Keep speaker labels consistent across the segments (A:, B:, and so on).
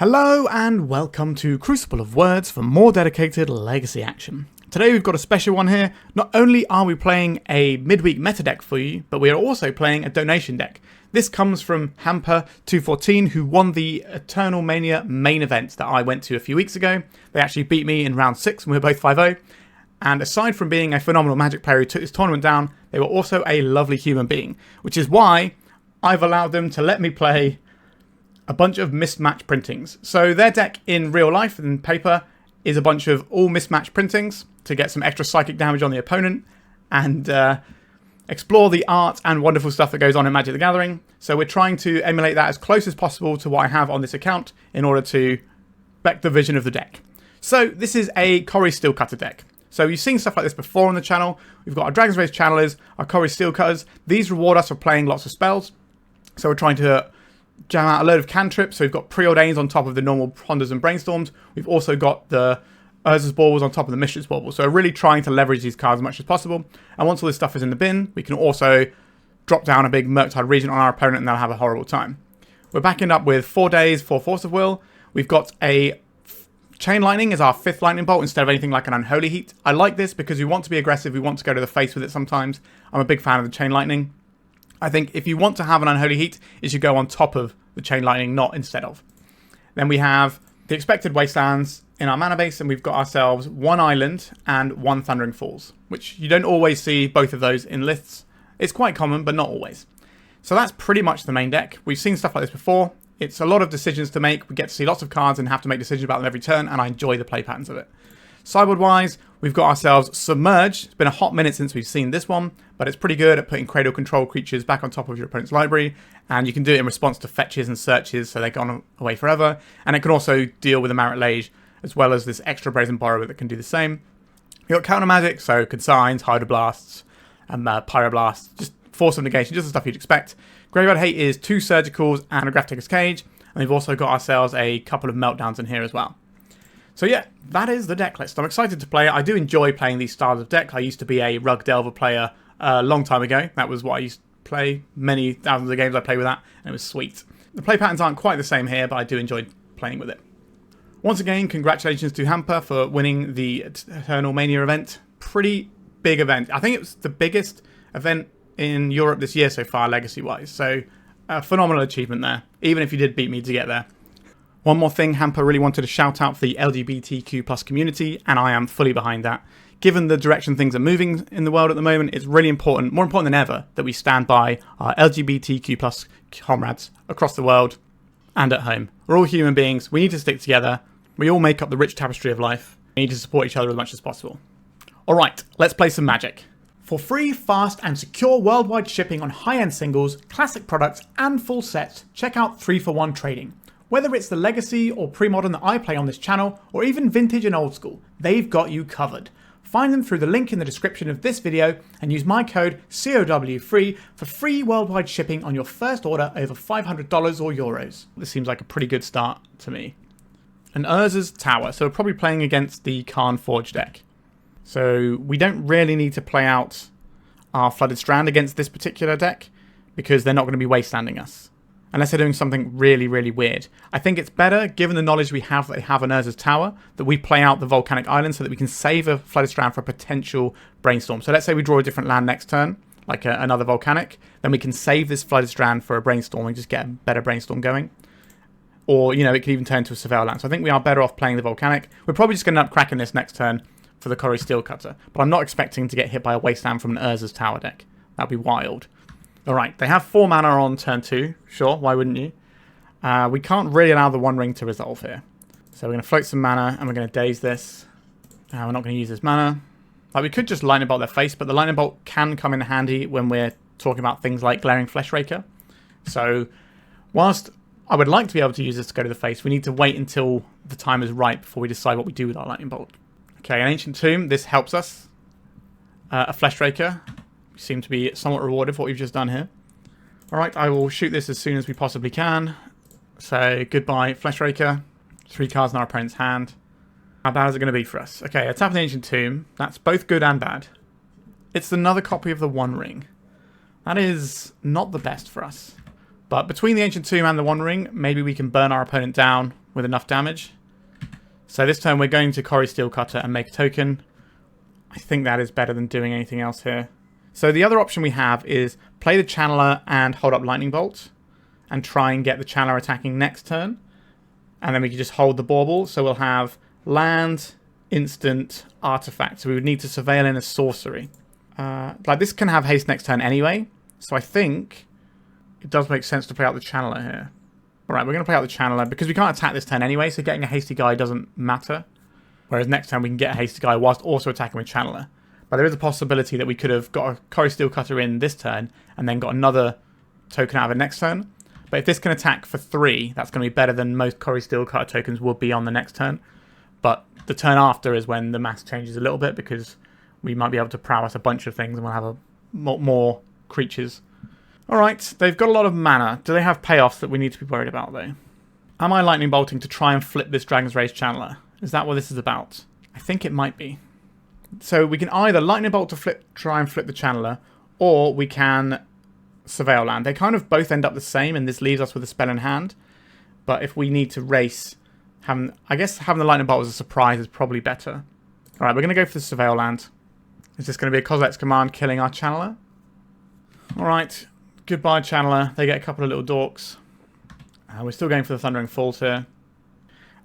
A: Hello and welcome to Crucible of Words for more dedicated Legacy action. Today we've got a special one here. Not only are we playing a midweek meta deck for you, but we are also playing a donation deck. This comes from Hampe 214, who won the Eternal Mania main event that I went to a few weeks ago. They actually beat me in round 6 and we were both 5-0. And aside from being a phenomenal Magic player who took this tournament down, they were also a lovely human being, which is why I've allowed them to let me play a bunch of mismatch printings. So their deck in real life and paper is a bunch of all mismatch printings to get some extra psychic damage on the opponent and explore the art and wonderful stuff that goes on in Magic the Gathering. So we're trying to emulate that as close as possible to what I have on this account in order to back the vision of the deck. So this is a Cori-Steel Cutter deck. So you've seen stuff like this before on the channel. We've got our Dragon's Rage Channelers, our Cori-Steel Cutters. These reward us for playing lots of spells. So we're trying to jam out a load of cantrips. So we've got Preordains on top of the normal Ponders and Brainstorms. We've also got the Urza's Baubles on top of the Mishra's Bauble. So we're really trying to leverage these cards as much as possible. And once all this stuff is in the bin, we can also drop down a big Murktide Regent on our opponent and they'll have a horrible time. We're backing up with 4 Daze, 4 Force of Will. We've got a Chain Lightning as our 5th Lightning Bolt instead of anything like an Unholy Heat. I like this because we want to be aggressive. We want to go to the face with it sometimes. I'm a big fan of the Chain Lightning. I think if you want to have an Unholy Heat, it should go on top of the Chain Lightning, not instead of. Then we have the expected Wastelands in our mana base, and we've got ourselves 1 Island and 1 Thundering Falls, which you don't always see both of those in lists. It's quite common, but not always. So that's pretty much the main deck. We've seen stuff like this before. It's a lot of decisions to make. We get to see lots of cards and have to make decisions about them every turn, and I enjoy the play patterns of it. Sideboard-wise, we've got ourselves Submerge. It's been a hot minute since we've seen this one, but it's pretty good at putting Cradle Control creatures back on top of your opponent's library, and you can do it in response to fetches and searches, so they're gone away forever. And it can also deal with the Marit Lage, as well as this extra Brazen Borrower that can do the same. You've got counter magic, so Consigns, Hydroblasts, and Pyroblast, just Force of Negation, just the stuff you'd expect. Graveyard Hate is 2 Surgicals and a Grafdigger's Cage, and we've also got ourselves a couple of Meltdowns in here as well. So yeah, that is the deck list. I'm excited to play it. I do enjoy playing these styles of deck. I used to be a Rug Delver player a long time ago. That was what I used to play. Many thousands of games I played with that, and it was sweet. The play patterns aren't quite the same here, but I do enjoy playing with it. Once again, congratulations to Hampe for winning the Eternal Mania event. Pretty big event. I think it was the biggest event in Europe this year so far, legacy-wise. So a phenomenal achievement there, even if you did beat me to get there. One more thing, Hampe really wanted to shout out for the LGBTQ+ community, and I am fully behind that. Given the direction things are moving in the world at the moment, it's really important, more important than ever, that we stand by our LGBTQ+ comrades across the world and at home. We're all human beings. We need to stick together. We all make up the rich tapestry of life. We need to support each other as much as possible. Alright, let's play some Magic. For free, fast, and secure worldwide shipping on high-end singles, classic products, and full sets, check out 3for1 Trading. Whether it's the legacy or pre-modern that I play on this channel, or even vintage and old school, they've got you covered. Find them through the link in the description of this video and use my code COWFREE for free worldwide shipping on your first order over $500 or euros. This seems like a pretty good start to me. And Urza's Tower, so we're probably playing against the Karn Forge deck. So we don't really need to play out our Flooded Strand against this particular deck because they're not going to be wastelanding us. Unless they're doing something really, really weird. I think it's better, given the knowledge we have that they have on Urza's Tower, that we play out the Volcanic Island so that we can save a Flooded Strand for a potential Brainstorm. So let's say we draw a different land next turn, like another Volcanic, then we can save this Flooded Strand for a Brainstorm and just get a better Brainstorm going. Or, you know, it could even turn into a Surveil land. So I think we are better off playing the Volcanic. We're probably just going to end up cracking this next turn for the Cori-Steel Cutter. But I'm not expecting to get hit by a Wasteland from an Urza's Tower deck. That'd be wild. Alright, they have 4 mana on turn 2. Sure, why wouldn't you? We can't really allow the One Ring to resolve here. So we're going to float some mana, and we're going to Daze this. We're not going to use this mana. Like, we could just Lightning Bolt their face, but the Lightning Bolt can come in handy when we're talking about things like Glaring Fleshraker. So, whilst I would like to be able to use this to go to the face, we need to wait until the time is right before we decide what we do with our Lightning Bolt. Okay, an Ancient Tomb, this helps us. A Fleshraker. Seem to be somewhat rewarded for what we've just done here. Alright, I will shoot this as soon as we possibly can. So, goodbye, Fleshraker. 3 cards in our opponent's hand. How bad is it going to be for us? Okay, tap an Ancient Tomb. That's both good and bad. It's another copy of the One Ring. That is not the best for us. But between the Ancient Tomb and the One Ring, maybe we can burn our opponent down with enough damage. So this turn we're going to Cori-Steel Cutter and make a token. I think that is better than doing anything else here. So the other option we have is play the Channeler and hold up Lightning Bolt and try and get the Channeler attacking next turn. And then we can just hold the Bauble. So we'll have land, instant, artifact. So we would need to surveil in a sorcery. Like this can have haste next turn anyway. So I think it does make sense to play out the Channeler here. Alright, we're going to play out the Channeler because we can't attack this turn anyway. So getting a hasty guy doesn't matter. Whereas next time we can get a hasty guy whilst also attacking with Channeler. But there is a possibility that we could have got a Cori-Steel Cutter in this turn and then got another token out of it next turn. But if this can attack for 3, that's going to be better than most Cori-Steel Cutter tokens would be on the next turn. But the turn after is when the math changes a little bit because we might be able to prowess a bunch of things and we'll have more creatures. Alright, they've got a lot of mana. Do they have payoffs that we need to be worried about though? Am I lightning bolting to try and flip this Dragon's Rage Channeler? Is that what this is about? I think it might be. So we can either lightning bolt to try and flip the Channeler, or we can surveil land. They kind of both end up the same, and this leaves us with a spell in hand. But if we need to race, I guess having the lightning bolt as a surprise is probably better. Alright, we're going to go for the surveil land. Is this going to be a Kozilek's Command killing our Channeler? Alright, goodbye Channeler. They get a couple of little dorks. We're still going for the Thundering Falls here.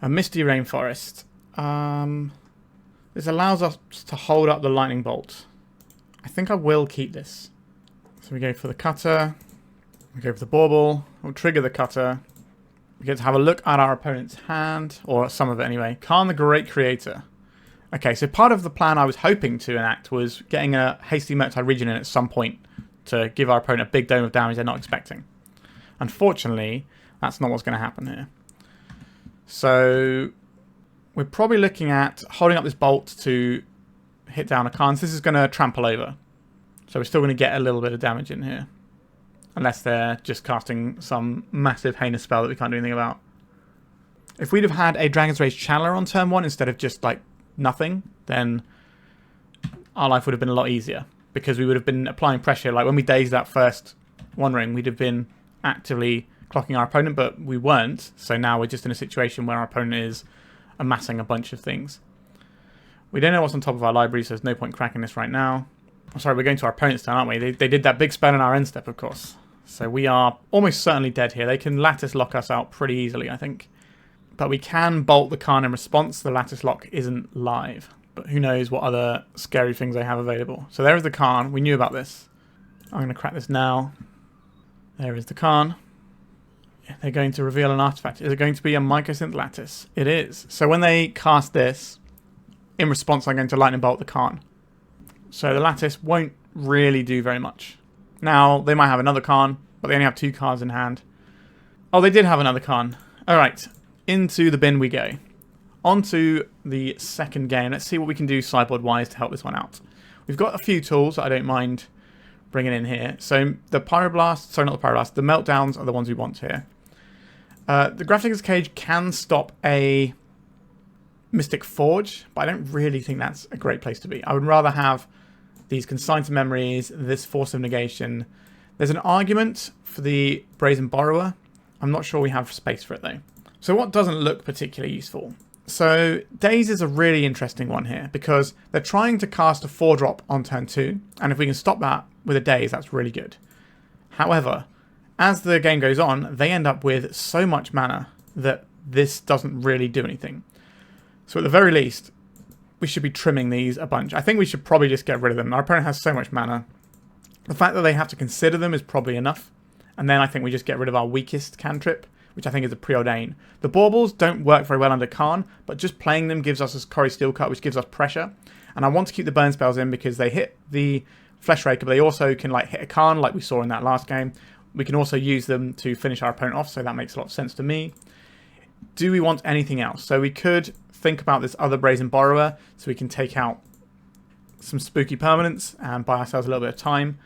A: A Misty Rainforest. This allows us to hold up the Lightning Bolt. I think I will keep this. So we go for the Cutter. We go for the Bauble. We'll trigger the Cutter. We get to have a look at our opponent's hand. Or some of it anyway. Karn the Great Creator. Okay, so part of the plan I was hoping to enact was getting a hasty Murktide Regent in at some point to give our opponent a big dome of damage they're not expecting. Unfortunately, that's not what's going to happen here. So we're probably looking at holding up this bolt to hit down a Karn. This is going to trample over. So we're still going to get a little bit of damage in here. Unless they're just casting some massive heinous spell that we can't do anything about. If we'd have had a Dragon's Rage Channeler on turn 1 instead of just like nothing, then our life would have been a lot easier. Because we would have been applying pressure. Like when we dazed that first One Ring, we'd have been actively clocking our opponent, but we weren't. So now we're just in a situation where our opponent is amassing a bunch of things. We don't know what's on top of our library, so there's no point cracking this right now. I'm sorry, we're going to our opponent's turn, aren't we? They did that big spell in our end step, of course. So we are almost certainly dead here. They can lattice lock us out pretty easily, I think. But we can bolt the Karn in response. The lattice lock isn't live. But who knows what other scary things they have available. So there is the Karn. We knew about this. I'm going to crack this now. There is the Karn. They're going to reveal an artifact. Is it going to be a Mycosynth Lattice? It is. So when they cast this, in response I'm going to Lightning Bolt the Karn. So the Lattice won't really do very much. Now, they might have another Karn, but they only have 2 cards in hand. Oh, they did have another Karn. Alright, into the bin we go. On to the second game. Let's see what we can do sideboard-wise to help this one out. We've got a few tools that I don't mind bringing in here. So the Pyroblast, sorry not the Pyroblast, the Meltdowns are the ones we want here. The Grafdigger's Cage can stop a Mystic Forge, but I don't really think that's a great place to be. I would rather have these Consign to Memories, this Force of Negation. There's an argument for the Brazen Borrower. I'm not sure we have space for it though. So what doesn't look particularly useful? So Daze is a really interesting one here because they're trying to cast a 4-drop on turn 2, and if we can stop that with a Daze, that's really good. However, as the game goes on, they end up with so much mana that this doesn't really do anything. So at the very least, we should be trimming these a bunch. I think we should probably just get rid of them. Our opponent has so much mana. The fact that they have to consider them is probably enough. And then I think we just get rid of our weakest cantrip, which I think is a Preordain. The Baubles don't work very well under Karn, but just playing them gives us a Cori-Steel Cutter, which gives us pressure. And I want to keep the burn spells in because they hit the Flesh Raker, but they also can like hit a Karn like we saw in that last game. We can also use them to finish our opponent off, so that makes a lot of sense to me. Do we want anything else? So we could think about this other Brazen Borrower, so we can take out some spooky permanents and buy ourselves a little bit of time.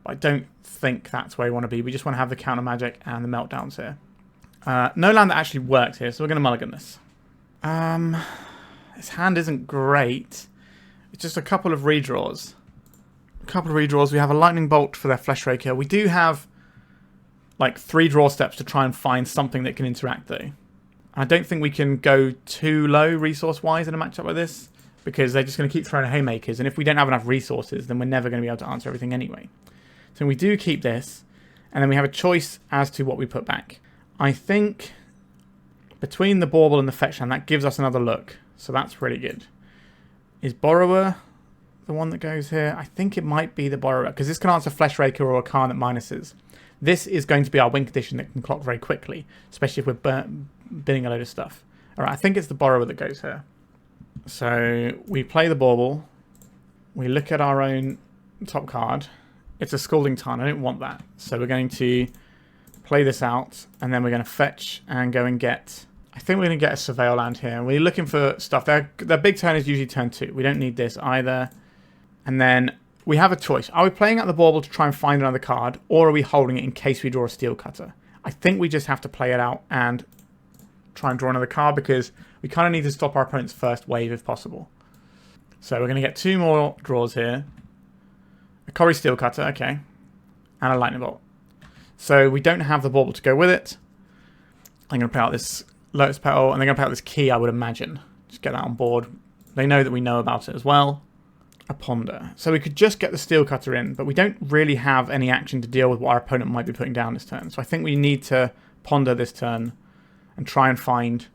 A: But I don't think that's where we want to be. We just want to have the counter magic and the meltdowns here. No land that actually works here, so we're going to mulligan this. This hand isn't great. It's just a couple of redraws. We have a Lightning Bolt for their Flesh Raker. We do have like 3 draw steps to try and find something that can interact though. I don't think we can go too low resource-wise in a matchup like this, because they're just going to keep throwing haymakers, and if we don't have enough resources, then we're never going to be able to answer everything anyway. So we do keep this, and then we have a choice as to what we put back. I think between the Bauble and the Fetch Land, that gives us another look, so that's really good. Is Borrower the one that goes here? I think it might be the Borrower, because this can answer Fleshraker or a Karn that minuses. This is going to be our win condition that can clock very quickly, especially if we're bidding a load of stuff. Alright, I think it's the Borrower that goes here. So we play the Bauble. We look at our own top card. It's a Scalding Tarn. I don't want that. So we're going to play this out, and then we're going to fetch and go and get... I think we're going to get a Surveil Land here. We're looking for stuff. Their big turn is usually turn 2. We don't need this either. And then we have a choice. Are we playing out the Bauble to try and find another card, or are we holding it in case we draw a Steel Cutter? I think we just have to play it out and try and draw another card, because we kind of need to stop our opponent's first wave if possible. So we're going to get 2 more draws here. A Cori-Steel Cutter, okay. And a Lightning Bolt. So we don't have the Bauble to go with it. I'm going to play out this Lotus Petal, and they're going to play out this Key, I would imagine. Just get that on board. They know that we know about it as well. A Ponder. So we could just get the Steel Cutter in, but we don't really have any action to deal with what our opponent might be putting down this turn. So I think we need to Ponder this turn and try and find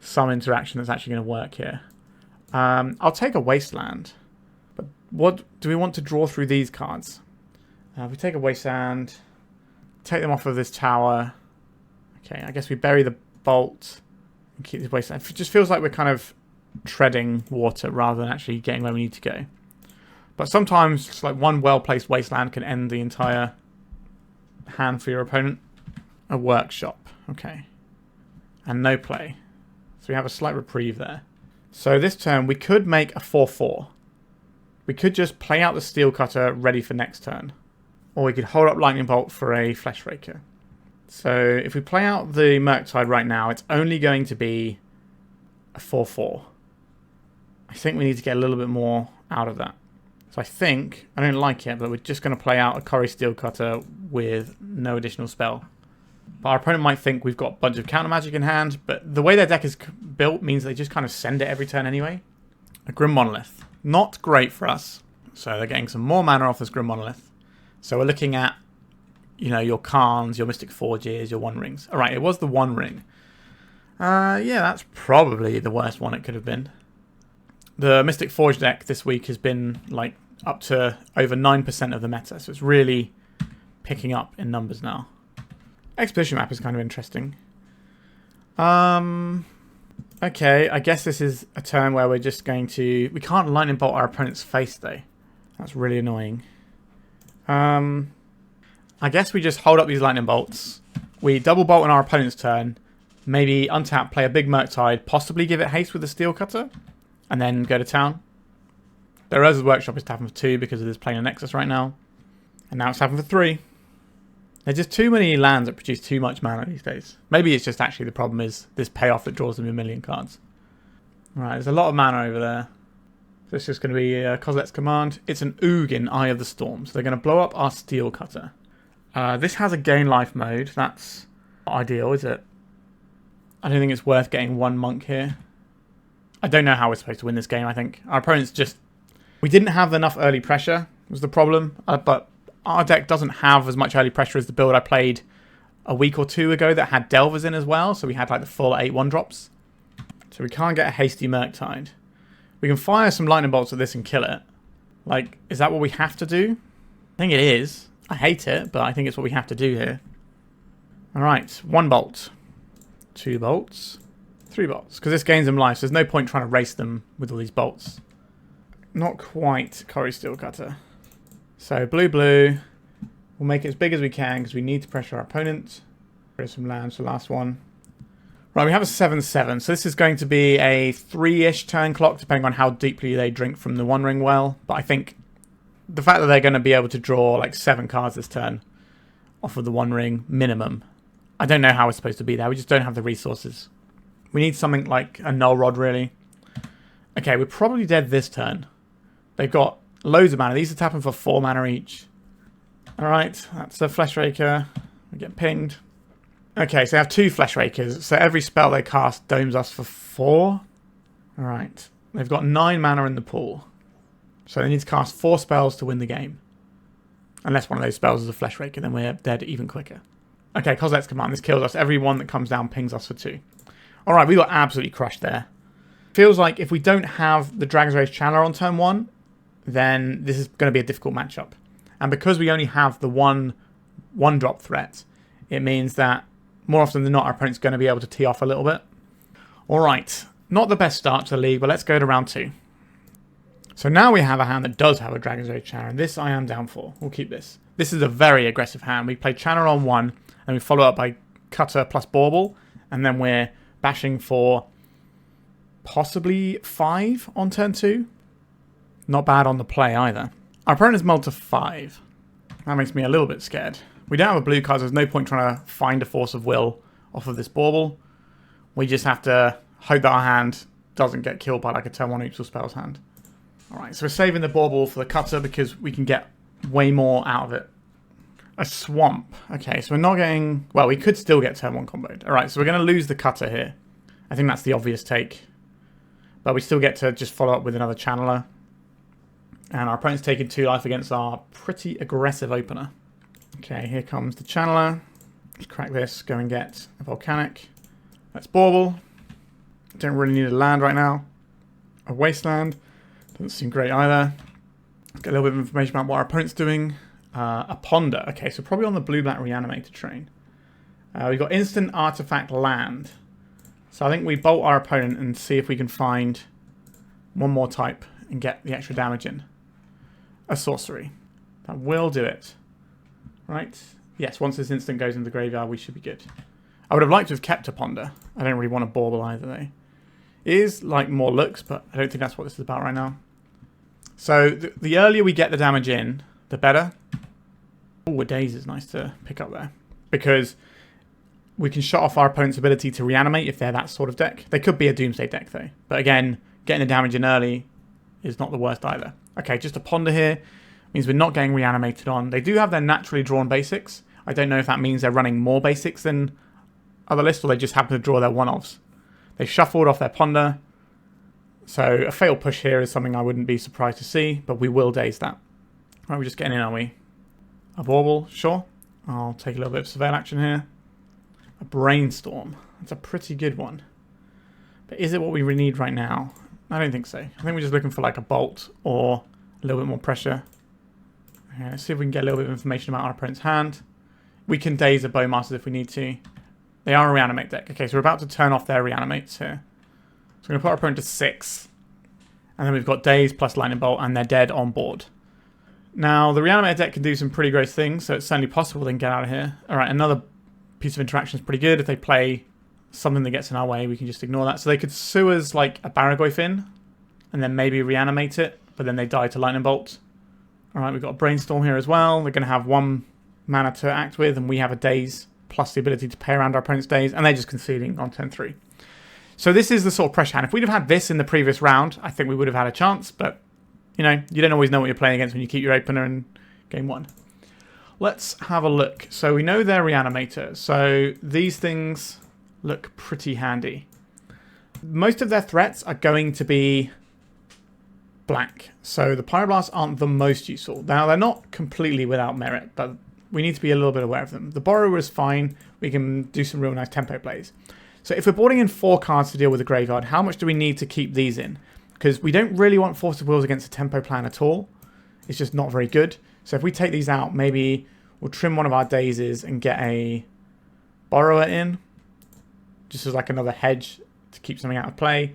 A: some interaction that's actually going to work here. I'll take a Wasteland. But what do we want to draw through these cards? If we take a Wasteland, take them off of this tower. Okay, I guess we bury the Bolt and keep this Wasteland. It just feels like we're kind of treading water rather than actually getting where we need to go. But sometimes just like one well-placed Wasteland can end the entire hand for your opponent. A Workshop. Okay. And no play. So we have a slight reprieve there. So this turn we could make a 4-4. We could just play out the Steel Cutter ready for next turn. Or we could hold up Lightning Bolt for a Fleshraker. So if we play out the Murktide right now, it's only going to be a 4-4. I think we need to get a little bit more out of that. So I think, I don't like it, but we're just going to play out a Cori-Steel Cutter with no additional spell. But our opponent might think we've got a bunch of counter magic in hand, but the way their deck is built means they just kind of send it every turn anyway. A Grim Monolith. Not great for us. So they're getting some more mana off this Grim Monolith. So we're looking at, you know, your Karns, your Mystic Forges, your One Rings. Alright, it was the One Ring. Yeah, that's probably the worst one it could have been. The Mystic Forge deck this week has been like up to over 9% of the meta, so it's really picking up in numbers now. Expedition map is kind of interesting. Okay, I guess this is a turn where we're just going to... We can't Lightning Bolt our opponent's face though. That's really annoying. I guess we just hold up these Lightning Bolts. We double bolt on our opponent's turn. Maybe untap, play a big Murktide, possibly give it haste with the Steel Cutter, and then go to town. The Urza's Workshop is tapping for 2 because of this Planar Nexus right now. And now it's tapping for 3. There's just too many lands that produce too much mana these days. Maybe it's just actually the problem is this payoff that draws them a million cards. Right, there's a lot of mana over there. So it's just going to be Kozilek's Command. It's an Ugin, Eye of the Storm. So they're going to blow up our Steel Cutter. This has a gain life mode. That's not ideal, is it? I don't think it's worth getting 1 monk here. I don't know how we're supposed to win this game, I think. Our opponent's just... We didn't have enough early pressure, was the problem. But our deck doesn't have as much early pressure as the build I played a week or 2 ago that had Delvers in as well. So we had like the full 8 1-drops. So we can't get a hasty Murktide. We can fire some Lightning Bolts at this and kill it. Like, is that what we have to do? I think it is. I hate it, but I think it's what we have to do here. Alright, 1 bolt. 2 bolts. 3 bolts. Because this gains them life, so there's no point trying to race them with all these bolts. Not quite Cori-Steel Cutter. So, blue. We'll make it as big as we can because we need to pressure our opponent. There's some lands for the last one. Right, we have a 7-7. So this is going to be a 3-ish turn clock, depending on how deeply they drink from the One Ring well. But I think the fact that they're going to be able to draw like 7 cards this turn off of the One Ring minimum. I don't know how we're supposed to be there. We just don't have the resources. We need something like a Null Rod, really. Okay, we're probably dead this turn. They've got loads of mana. These are tapping for 4 mana each. Alright, that's a Fleshraker. We get pinged. Okay, so they have 2 Flesh Rakers. So every spell they cast domes us for 4. Alright. They've got 9 mana in the pool. So they need to cast 4 spells to win the game. Unless one of those spells is a Flesh Raker, then we're dead even quicker. Okay, Kozilek's Command. This kills us. Every one that comes down pings us for 2. Alright, we got absolutely crushed there. Feels like if we don't have the Dragon's Rage Channeler on turn 1, then this is going to be a difficult matchup. And because we only have the one drop threat, it means that more often than not our opponent's going to be able to tee off a little bit. Alright, not the best start to the league, but let's go to round 2. So now we have a hand that does have a Dragon's Rage Channeler, and this I am down for. We'll keep this. This is a very aggressive hand. We play Channeler on 1, and we follow up by Cutter plus Bauble, and then we're bashing for possibly 5 on turn 2. Not bad on the play either. Our opponent is mulled to 5. That makes me a little bit scared. We don't have a blue card, so there's no point trying to find a Force of Will off of this Bauble. We just have to hope that our hand doesn't get killed by like a turn 1 neutral spells hand. Alright, so we're saving the Bauble for the Cutter because we can get way more out of it. A Swamp. Okay, so we're not getting... Well, we could still get turn 1 comboed. Alright, so we're going to lose the Cutter here. I think that's the obvious take. But we still get to just follow up with another Channeler. And our opponent's taking 2 life against our pretty aggressive opener. Okay, here comes the Channeler. Let's crack this, go and get a Volcanic. That's Bauble. Don't really need a land right now. A Wasteland. Doesn't seem great either. Let's get a little bit of information about what our opponent's doing. A Ponder. Okay, so probably on the blue-black reanimator train. We've got instant artifact land. So I think we bolt our opponent and see if we can find one more type and get the extra damage in. A sorcery. That will do it. Right? Yes, once this instant goes into the graveyard, we should be good. I would have liked to have kept a Ponder. I don't really want a Bauble either, though. It is like more looks, but I don't think that's what this is about right now. So the earlier we get the damage in, the better. Oh, a Daze is nice to pick up there. Because we can shut off our opponent's ability to reanimate if they're that sort of deck. They could be a Doomsday deck, though. But again, getting the damage in early is not the worst either. Okay, just a Ponder here means we're not getting reanimated on. They do have their naturally drawn basics. I don't know if that means they're running more basics than other lists, or they just happen to draw their one-offs. They shuffled off their Ponder. So a failed push here is something I wouldn't be surprised to see, but we will Daze that. Right, we're just getting in, are we? A Bauble, sure. I'll take a little bit of Surveil action here. A Brainstorm. That's a pretty good one. But is it what we really need right now? I don't think so. I think we're just looking for like a Bolt or a little bit more pressure. Okay, let's see if we can get a little bit of information about our opponent's hand. We can Daze a Bowmasters if we need to. They are a reanimate deck. Okay, so we're about to turn off their reanimates here. So we're going to put our opponent to 6. And then we've got Daze plus Lightning Bolt, and they're dead on board. Now, the reanimate deck can do some pretty gross things, so it's certainly possible they can get out of here. Alright, another piece of interaction is pretty good. If they play something that gets in our way, we can just ignore that. So they could sue us like a Barragoyf in, and then maybe reanimate it, but then they die to Lightning Bolt. Alright, we've got a Brainstorm here as well. They're going to have 1 mana to act with, and we have a Daze plus the ability to pay around our opponent's Daze, and they're just conceding on turn 3. So this is the sort of pressure hand. If we'd have had this in the previous round, I think we would have had a chance, but, you know, you don't always know what you're playing against when you keep your opener in game 1. Let's have a look. So we know they're Reanimator, so these things look pretty handy. Most of their threats are going to be black, so the Pyroblasts aren't the most useful. Now, they're not completely without merit, but we need to be a little bit aware of them. The Borrower is fine. We can do some real nice tempo plays. So if we're boarding in 4 cards to deal with the graveyard, how much do we need to keep these in? Because we don't really want Force of Wills against a tempo plan at all. It's just not very good. So if we take these out, maybe we'll trim one of our Dazes and get a Borrower in. Just as like another hedge to keep something out of play.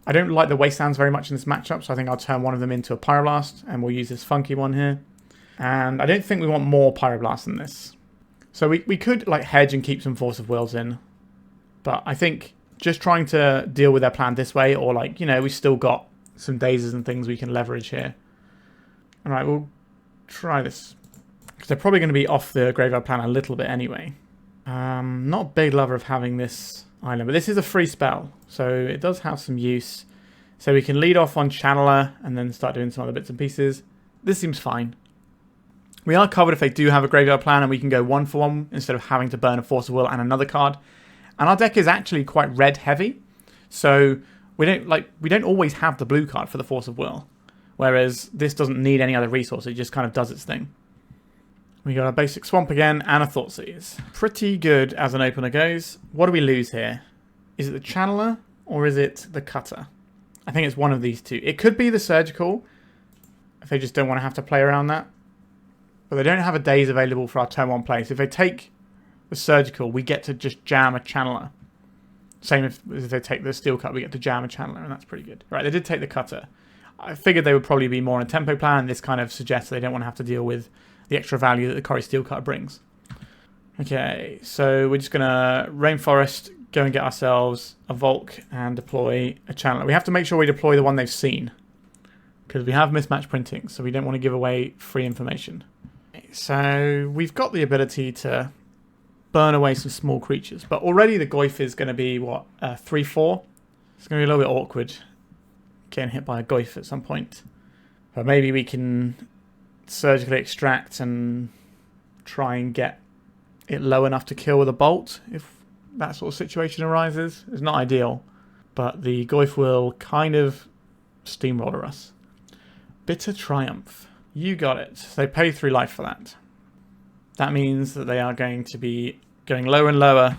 A: I don't like the Wastelands very much in this matchup, so I think I'll turn one of them into a Pyroblast, and we'll use this funky one here. And I don't think we want more Pyroblast than this. So we could like hedge and keep some Force of Wills in. But I think just trying to deal with their plan this way, or like, you know, we've still got some Dazes and things we can leverage here. Alright, we'll try this. Because they're probably going to be off the graveyard plan a little bit anyway. Not a big lover of having this island, but this is a free spell. So it does have some use. So we can lead off on Channeler and then start doing some other bits and pieces. This seems fine. We are covered if they do have a graveyard plan and we can go 1 for 1 instead of having to burn a Force of Will and another card. And our deck is actually quite red heavy. So we don't always have the blue card for the Force of Will. Whereas this doesn't need any other resource, it just kind of does its thing. We got our basic Swamp again and a Thoughtseize. Pretty good as an opener goes. What do we lose here? Is it the Channeler or is it the Cutter? I think it's one of these two. It could be the Surgical, if they just don't want to have to play around that. But they don't have a Daze available for our turn 1 play. So if they take the Surgical, we get to just jam a Channeler. Same if they take the Steel Cut, we get to jam a Channeler, and that's pretty good. Right, they did take the Cutter. I figured they would probably be more on a tempo plan, and this kind of suggests they don't want to have to deal with the extra value that the Cori-Steel Cutter brings. Okay, so we're just going to Rainforest, go and get ourselves a Volk, and deploy a Channeler. We have to make sure we deploy the one they've seen, because we have mismatch printing, so we don't want to give away free information. So we've got the ability to burn away some small creatures, but already the Goyf is going to be, what, 3-4? It's going to be a little bit awkward getting hit by a Goyf at some point. But maybe we can surgically extract and try and get it low enough to kill with a bolt if that sort of situation arises. It's not ideal, but the Goyf will kind of steamroller us. Bitter Triumph. You got it. They pay 3 life for that. That means that they are going to be going lower and lower.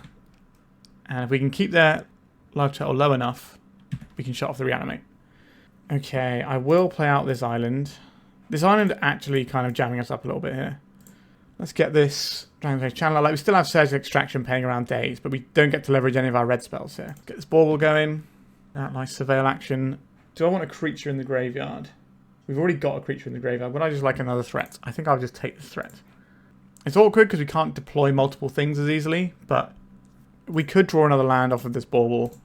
A: And if we can keep their life total low enough, we can shut off the reanimate. Okay, I will play out this island. This island actually kind of jamming us up a little bit here. Let's get this Dragon's Channel. Like, we still have Surgical Extraction paying around Daze, but we don't get to leverage any of our red spells here. Get this Bauble going. That nice Surveil action. Do I want a creature in the graveyard? We've already got a creature in the graveyard. Would I just like another threat? I think I'll just take this threat. It's awkward because we can't deploy multiple things as easily, but we could draw another land off of this Bauble.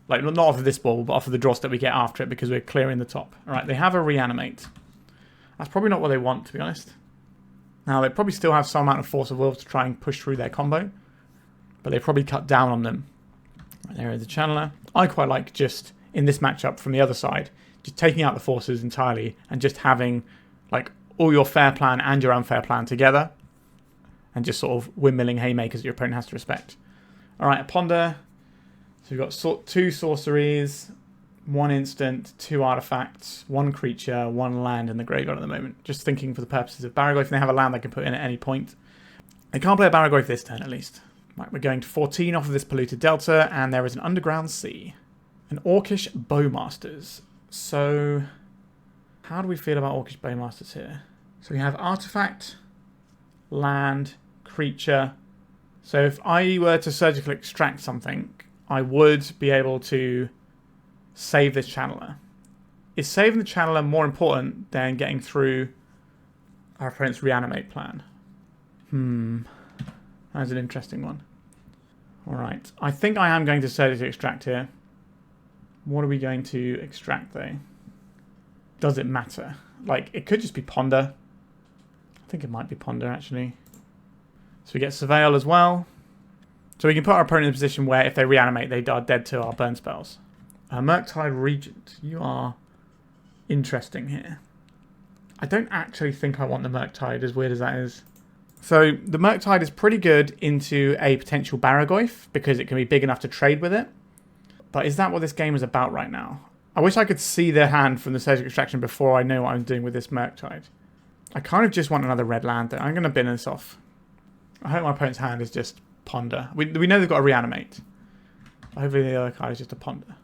A: Like, not off of this Bauble, but off of the draw step we get after it because we're clearing the top. Alright, they have a Reanimate. That's probably not what they want, to be honest. Now, they probably still have some amount of Force of Will to try and push through their combo, but they probably cut down on them. Right, there is the Channeler. I quite like just, in this matchup from the other side, just taking out the forces entirely and just having like all your fair plan and your unfair plan together and just sort of windmilling haymakers that your opponent has to respect. Alright, a Ponder. So we've got 2 sorceries, 1 instant, 2 artifacts, 1 creature, 1 land in the graveyard at the moment. Just thinking for the purposes of Barragoyf, they have a land they can put in at any point. They can't play a Barragoyf this turn at least. Right, we're going to 14 off of this Polluted Delta, and there is an Underground Sea. An Orcish Bowmasters. So, how do we feel about Orcish Bowmasters here? So we have Artifact, Land, Creature. So if I were to surgically extract something, I would be able to save this Channeler. Is saving the Channeler more important than getting through our opponent's reanimate plan? That's an interesting one. Alright, I think I am going to surgically extract here. What are we going to extract though? Does it matter? Like, it could just be Ponder. I think it might be Ponder actually. So we get Surveil as well. So we can put our opponent in a position where if they reanimate, they are dead to our burn spells. Murktide Regent. You are interesting here. I don't actually think I want the Murktide, as weird as that is. So the Murktide is pretty good into a potential Barragoyf because it can be big enough to trade with it. But is that what this game is about right now? I wish I could see their hand from the Surgical Extraction before I know what I'm doing with this Murktide. I kind of just want another red land though. I'm going to bin this off. I hope my opponent's hand is just Ponder. We know they've got a Reanimate. Hopefully the other card is just a Ponder.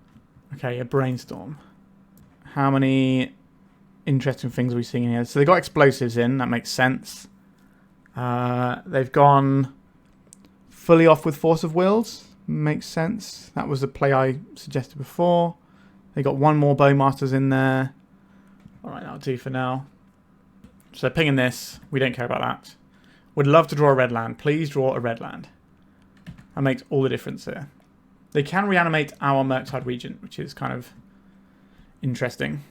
A: Okay, a Brainstorm. How many interesting things are we seeing here? So they've got explosives in. That makes sense. They've gone fully off with Force of Wills. Makes sense. That was the play I suggested before. They got 1 more Bowmasters in there. Alright, that'll do for now. So pinging this. We don't care about that. Would love to draw a red land. Please draw a red land. That makes all the difference here. They can reanimate our Murktide Regent, which is kind of interesting.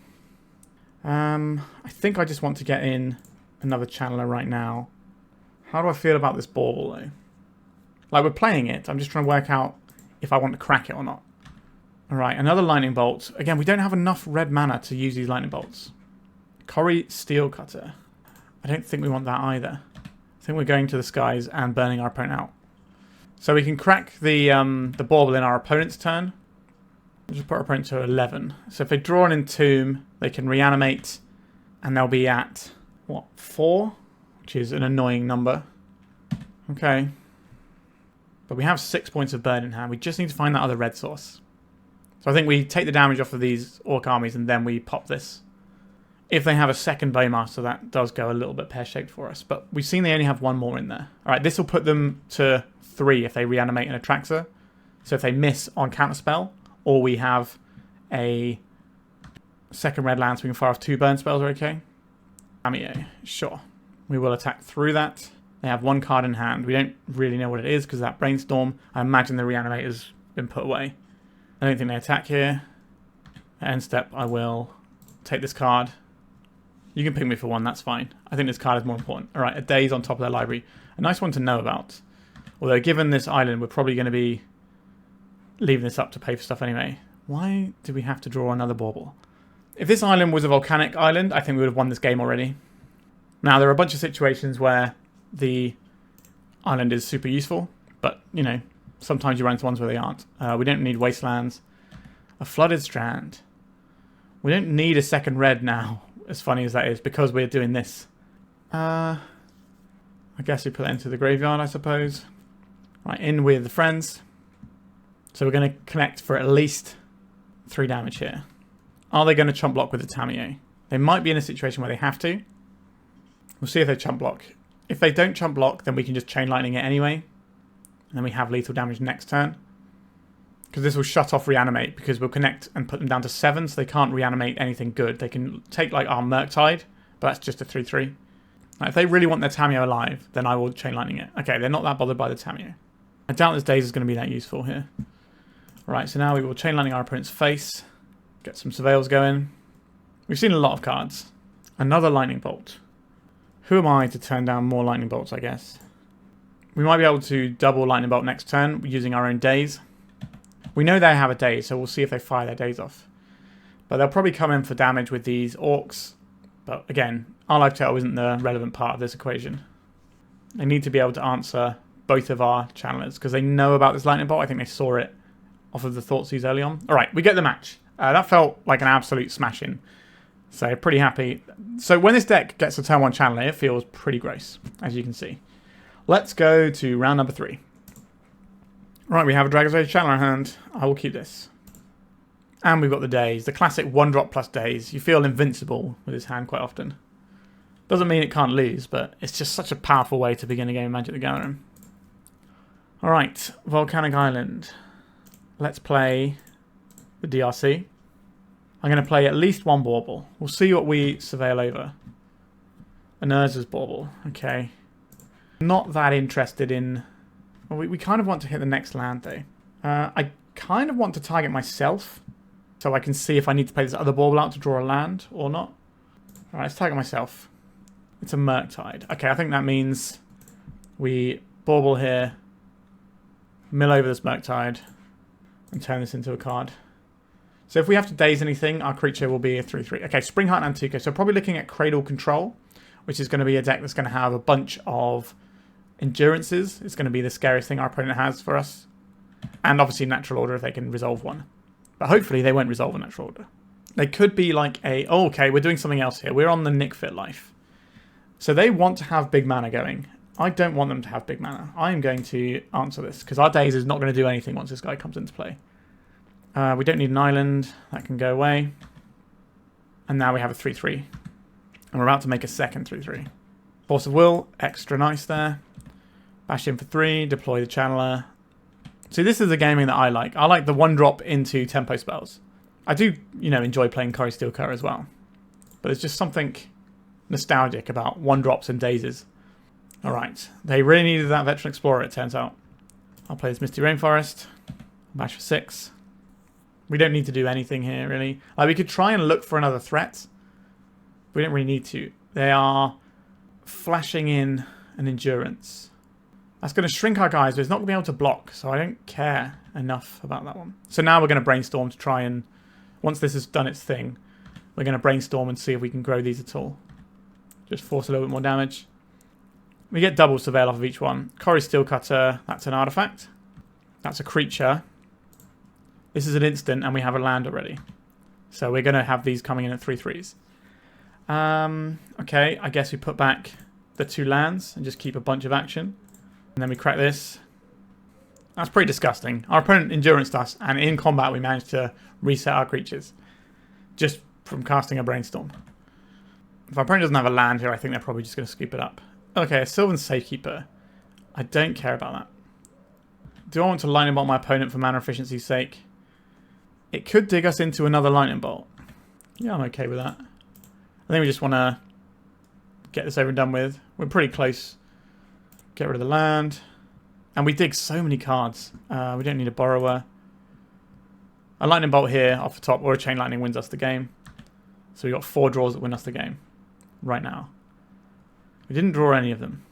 A: I think I just want to get in another Channeler right now. How do I feel about this Bauble though? Like, we're playing it. I'm just trying to work out if I want to crack it or not. Alright, another Lightning Bolt. Again, we don't have enough red mana to use these Lightning Bolts. Cori-Steel Cutter. I don't think we want that either. I think we're going to the skies and burning our opponent out. So we can crack the Bauble in our opponent's turn. We'll just put our opponent to 11. So if they draw an Entomb, they can reanimate, and they'll be at, what, 4? Which is an annoying number. Okay. But we have 6 points of burn in hand. We just need to find that other red source. So I think we take the damage off of these Orc armies, and then we pop this. If they have a second Bowmaster, that does go a little bit pear-shaped for us. But we've seen they only have 1 more in there. Alright, this will put them to 3 if they reanimate an Atraxa. So if they miss on Counterspell, or we have a second red land so we can fire off 2 burn spells, are okay? Cameo, sure. We will attack through that. They have 1 card in hand. We don't really know what it is because of that Brainstorm. I imagine the Reanimator's been put away. I don't think they attack here. At end step, I will take this card. You can pick me for 1, that's fine. I think this card is more important. Alright, a Daze on top of their library. A nice one to know about. Although given this island, we're probably going to be leaving this up to pay for stuff anyway. Why do we have to draw another Bauble? If this island was a volcanic island, I think we would have won this game already. Now, there are a bunch of situations where the island is super useful, but, you know, sometimes you run into ones where they aren't. We don't need Wastelands. A Flooded Strand. We don't need a second red now, as funny as that is, because we're doing this. I guess we put that into the graveyard, I suppose. Right, in with the friends. So we're going to connect for at least 3 damage here. Are they going to chump block with the Tamiyo? They might be in a situation where they have to. We'll see if they chump block. If they don't chump block, then we can just Chain Lightning it anyway. And then we have lethal damage next turn. Because this will shut off Reanimate, because we'll connect and put them down to 7, so they can't reanimate anything good. They can take like our Murktide, but that's just a 3-3. Like, if they really want their Tamiyo alive, then I will Chain Lightning it. Okay, they're not that bothered by the Tamiyo. I doubt this Daze is going to be that useful here. Right, so now we will Chain Lightning our opponent's face. Get some Surveils going. We've seen a lot of cards. Another Lightning Bolt. Who am I to turn down more Lightning Bolts, I guess? We might be able to double Lightning Bolt next turn using our own Daze. We know they have a Daze, so we'll see if they fire their Daze off. But they'll probably come in for damage with these Orcs. But again, our Life Total isn't the relevant part of this equation. They need to be able to answer both of our channelers, because they know about this Lightning Bolt. I think they saw it off of the Thoughtseize early on. Alright, we get the match. That felt like an absolute smashing. So, pretty happy. So, when this deck gets a turn 1 channeler, it feels pretty gross, as you can see. Let's go to round number 3. Right, we have a Dragon's Rage channeler in hand. I will keep this. And we've got the Daze, the classic 1-drop plus Daze. You feel invincible with this hand quite often. Doesn't mean it can't lose, but it's just such a powerful way to begin a game of Magic the Gathering. Alright, Volcanic Island. Let's play the DRC. I'm going to play at least 1 Bauble. We'll see what we surveil over. An Urza's Bauble. Okay. Not that interested in... Well, we kind of want to hit the next land, though. I kind of want to target myself, so I can see if I need to play this other Bauble out to draw a land or not. Alright, let's target myself. It's a Murktide. Okay, I think that means we Bauble here, mill over this Murktide, and turn this into a card. So if we have to Daze anything, our creature will be a 3-3. Okay, Springheart and Antico. So probably looking at Cradle Control, which is going to be a deck that's going to have a bunch of endurances. It's going to be the scariest thing our opponent has for us. And obviously Natural Order if they can resolve one. But hopefully they won't resolve a Natural Order. They could be like a... Oh, okay, we're doing something else here. We're on the Nick Fit life. So they want to have big mana going. I don't want them to have big mana. I am going to answer this, because our Daze is not going to do anything once this guy comes into play. We don't need an island. That can go away. And now we have a 3-3. And we're about to make a second 3-3. Force of Will, extra nice there. Bash in for 3, deploy the Channeler. See, this is the gaming that I like. I like the 1-drop into tempo spells. I do, you know, enjoy playing Cori-Steel Cutter as well. But there's just something nostalgic about 1-drops and Dazes. Alright, they really needed that Veteran Explorer, it turns out. I'll play this Misty Rainforest. Bash for 6. We don't need to do anything here, really. Like, we could try and look for another threat. We don't really need to. They are flashing in an Endurance. That's going to shrink our guys, but it's not going to be able to block, so I don't care enough about that one. So now we're going to Brainstorm to try and... Once this has done its thing, we're going to Brainstorm and see if we can grow these at all. Just force a little bit more damage. We get double surveil off of each one. Cori-Steel Cutter, that's an artifact. That's a creature. This is an instant, and we have a land already. So we're going to have these coming in at 3/3s. Okay, I guess we put back the 2 lands and just keep a bunch of action. And then we crack this. That's pretty disgusting. Our opponent endurenced us, and in combat we managed to reset our creatures. Just from casting a Brainstorm. If our opponent doesn't have a land here, I think they're probably just going to scoop it up. Okay, a Sylvan Safekeeper. I don't care about that. Do I want to lightning bolt my opponent for mana efficiency's sake? It could dig us into another lightning bolt. Yeah, I'm okay with that. I think we just want to get this over and done with. We're pretty close. Get rid of the land. And we dig so many cards. We don't need a Borrower. A lightning bolt here off the top, or a chain lightning wins us the game. So we got 4 draws that win us the game right now. We didn't draw any of them.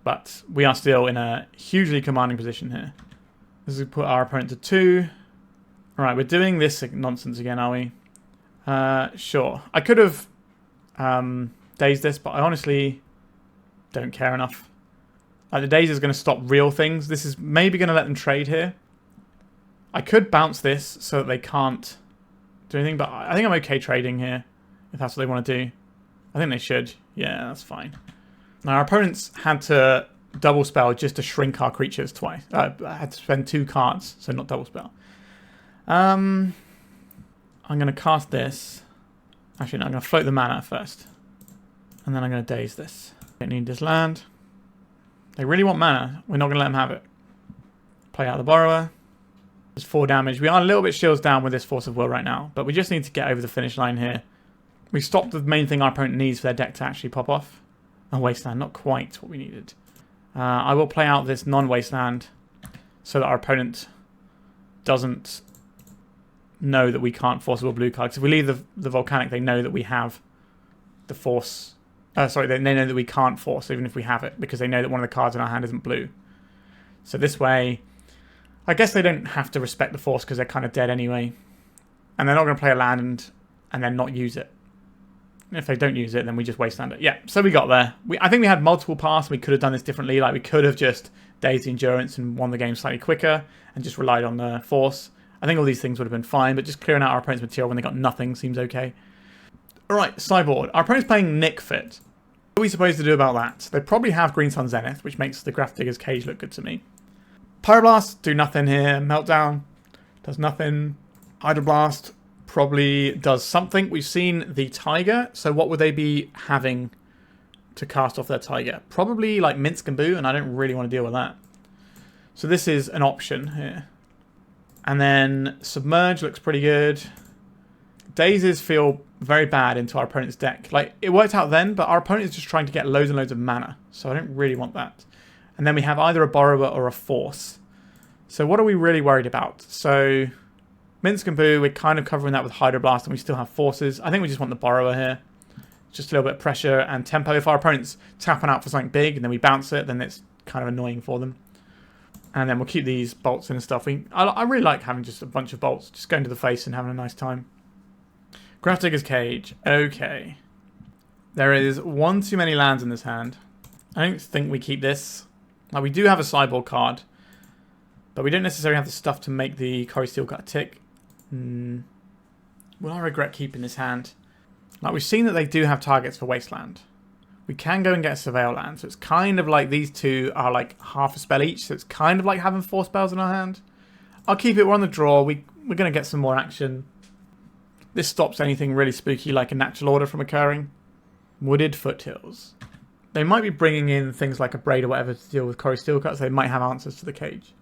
A: But we are still in a hugely commanding position here. This is put our opponent to 2. Alright, we're doing this nonsense again, are we? Sure. I could have dazed this, but I honestly don't care enough. Like, the Daze is going to stop real things. This is maybe going to let them trade here. I could bounce this so that they can't do anything, but I think I'm okay trading here, if that's what they want to do. I think they should. Yeah, that's fine. Now, our opponents had to double spell just to shrink our creatures twice. I had to spend 2 cards, so not double spell. I'm going to cast this. Actually, no, I'm going to float the mana first. And then I'm going to daze this. Don't need this land. They really want mana. We're not going to let them have it. Play out the Borrower. There's 4 damage. We are a little bit shields down with this Force of Will right now, but we just need to get over the finish line here. We stopped the main thing our opponent needs for their deck to actually pop off. A Wasteland, not quite what we needed. I will play out this non-Wasteland so that our opponent doesn't know that we can't Force of Will blue cards. If we leave the Volcanic, they know that we have the Force. Sorry, they know that we can't Force even if we have it, because they know that one of the cards in our hand isn't blue. So this way, I guess they don't have to respect the Force because they're kind of dead anyway. And they're not going to play a land and then not use it. And if they don't use it, then we just Wasteland it. Yeah, so we got there. I think we had multiple paths. We could have done this differently. Like, we could have just dazed the Endurance and won the game slightly quicker and just relied on the Force. I think all these things would have been fine, but just clearing out our opponent's material when they got nothing seems okay. Alright, sideboard. Our opponent's playing Nick Fit. What are we supposed to do about that? They probably have Green Sun Zenith, which makes the Grafdigger's Cage look good to me. Pyroblast, do nothing here. Meltdown, does nothing. Hydroblast probably does something. We've seen the Tiger, so what would they be having to cast off their Tiger? Probably like Minsk and Boo, and I don't really want to deal with that. So this is an option here. And then Submerge looks pretty good. Dazes feel very bad into our opponent's deck. Like, it worked out then, but our opponent is just trying to get loads and loads of mana, so I don't really want that. And then we have either a Borrower or a Force. So what are we really worried about? So Minsk and Boo, we're kind of covering that with Hydroblast, and we still have Forces. I think we just want the Borrower here. Just a little bit of pressure and tempo. If our opponent's tapping out for something big and then we bounce it, then it's kind of annoying for them. And then we'll keep these bolts in and stuff. I really like having just a bunch of bolts, just going to the face and having a nice time. Grafdigger's Cage. Okay. There is one too many lands in this hand. I don't think we keep this. Like, we do have a sideboard card, but we don't necessarily have the stuff to make the Cori-Steel Cutter tick. Will I regret keeping this hand? Like, we've seen that they do have targets for Wasteland. We can go and get a Surveil land, so it's kind of like these two are like half a spell each, so it's kind of like having 4 spells in our hand. I'll keep it. We're on the draw. We're going to get some more action. This stops anything really spooky like a natural order from occurring. Wooded Foothills. They might be bringing in things like a Braid or whatever to deal with Cori-Steel Cutter, so they might have answers to the cage.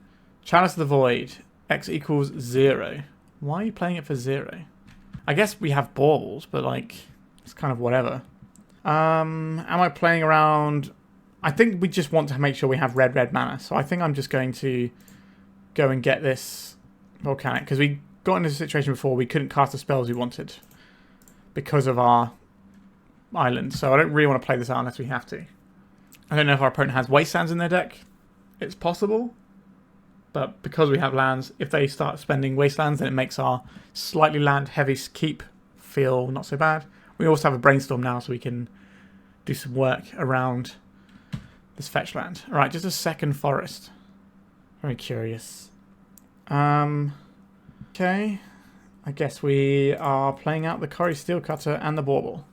A: Chalice of the Void. X equals 0. Why are you playing it for 0? I guess we have Baubles, but like, it's kind of whatever. Am I playing around? I think we just want to make sure we have red mana, so I think I'm just going to go and get this Volcanic, because we got into a situation before we couldn't cast the spells we wanted because of our island, so I don't really want to play this out unless we have to. I don't know if our opponent has Wastelands in their deck. It's possible, but because we have lands, if they start spending Wastelands, then it makes our slightly land heavy keep feel not so bad. We also have a Brainstorm now, so we can do some work around this fetch land. All right, just a second forest. Very curious. Okay. I guess we are playing out the Cori-Steel Cutter and the Bauble.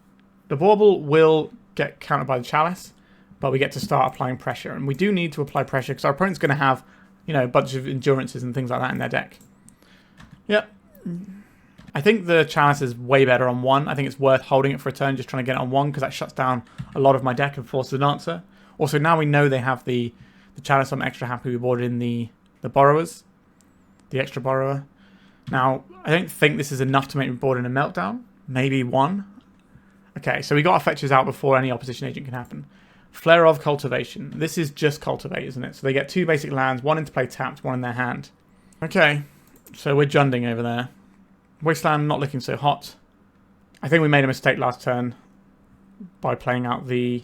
A: The Bauble will get countered by the Chalice, but we get to start applying pressure. And we do need to apply pressure because our opponent's going to have, you know, a bunch of endurances and things like that in their deck. Yep. I think the Chalice is way better on 1. I think it's worth holding it for a turn, just trying to get it on 1, because that shuts down a lot of my deck and forces an answer. Also, now we know they have the Chalice. I'm extra happy we brought in the Borrowers, the extra Borrower. Now, I don't think this is enough to make me board in a Meltdown. Maybe 1. Okay, so we got our fetches out before any opposition agent can happen. Flare of Cultivation. This is just Cultivate, isn't it? So they get 2 basic lands, 1 into play tapped, 1 in their hand. Okay, so we're Junding over there. Wasteland not looking so hot. I think we made a mistake last turn by playing out the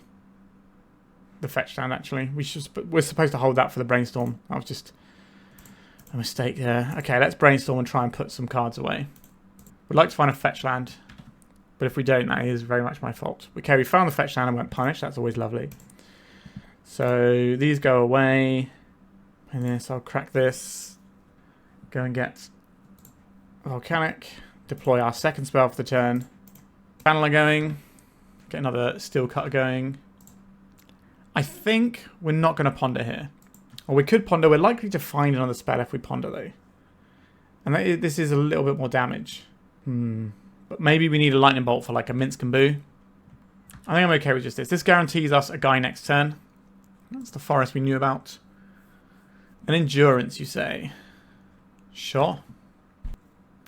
A: fetch land, actually. We're supposed to hold that for the Brainstorm. That was just a mistake there. Okay, let's Brainstorm and try and put some cards away. We'd like to find a fetch land, but if we don't, that is very much my fault. Okay, we found the fetch land and went punish. That's always lovely. So these go away. And this, I'll crack this. Go and get Volcanic. Deploy our second spell for the turn. Channeler going. Get another Steel Cutter going. I think we're not going to ponder here. Or we could ponder. We're likely to find another spell if we ponder, though. And this is a little bit more damage. But maybe we need a lightning bolt for like a Minsk and Boo. I think I'm okay with just this. This guarantees us a guy next turn. That's the forest we knew about. An endurance, you say? Sure.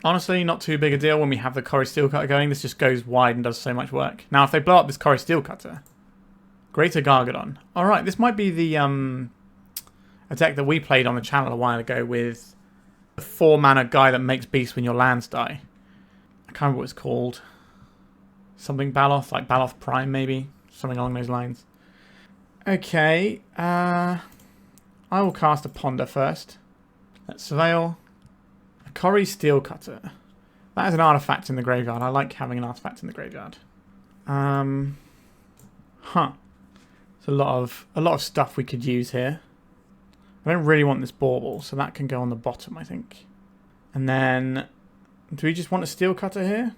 A: Honestly, not too big a deal when we have the Cori-Steel Cutter going. This just goes wide and does so much work. Now, if they blow up this Cori-Steel Cutter, Greater Gargadon. Alright, this might be the a deck that we played on the channel a while ago with the 4-mana guy that makes beasts when your lands die. I can't remember what it's called. Something Baloth, like Baloth Prime maybe. Something along those lines. Okay, I will cast a Ponder first. Let's Surveil. A Cori-Steel Cutter. That is an artifact in the graveyard. I like having an artifact in the graveyard. It's a lot of stuff we could use here. I don't really want this Bauble, so that can go on the bottom, I think. And then, do we just want a Steel Cutter here?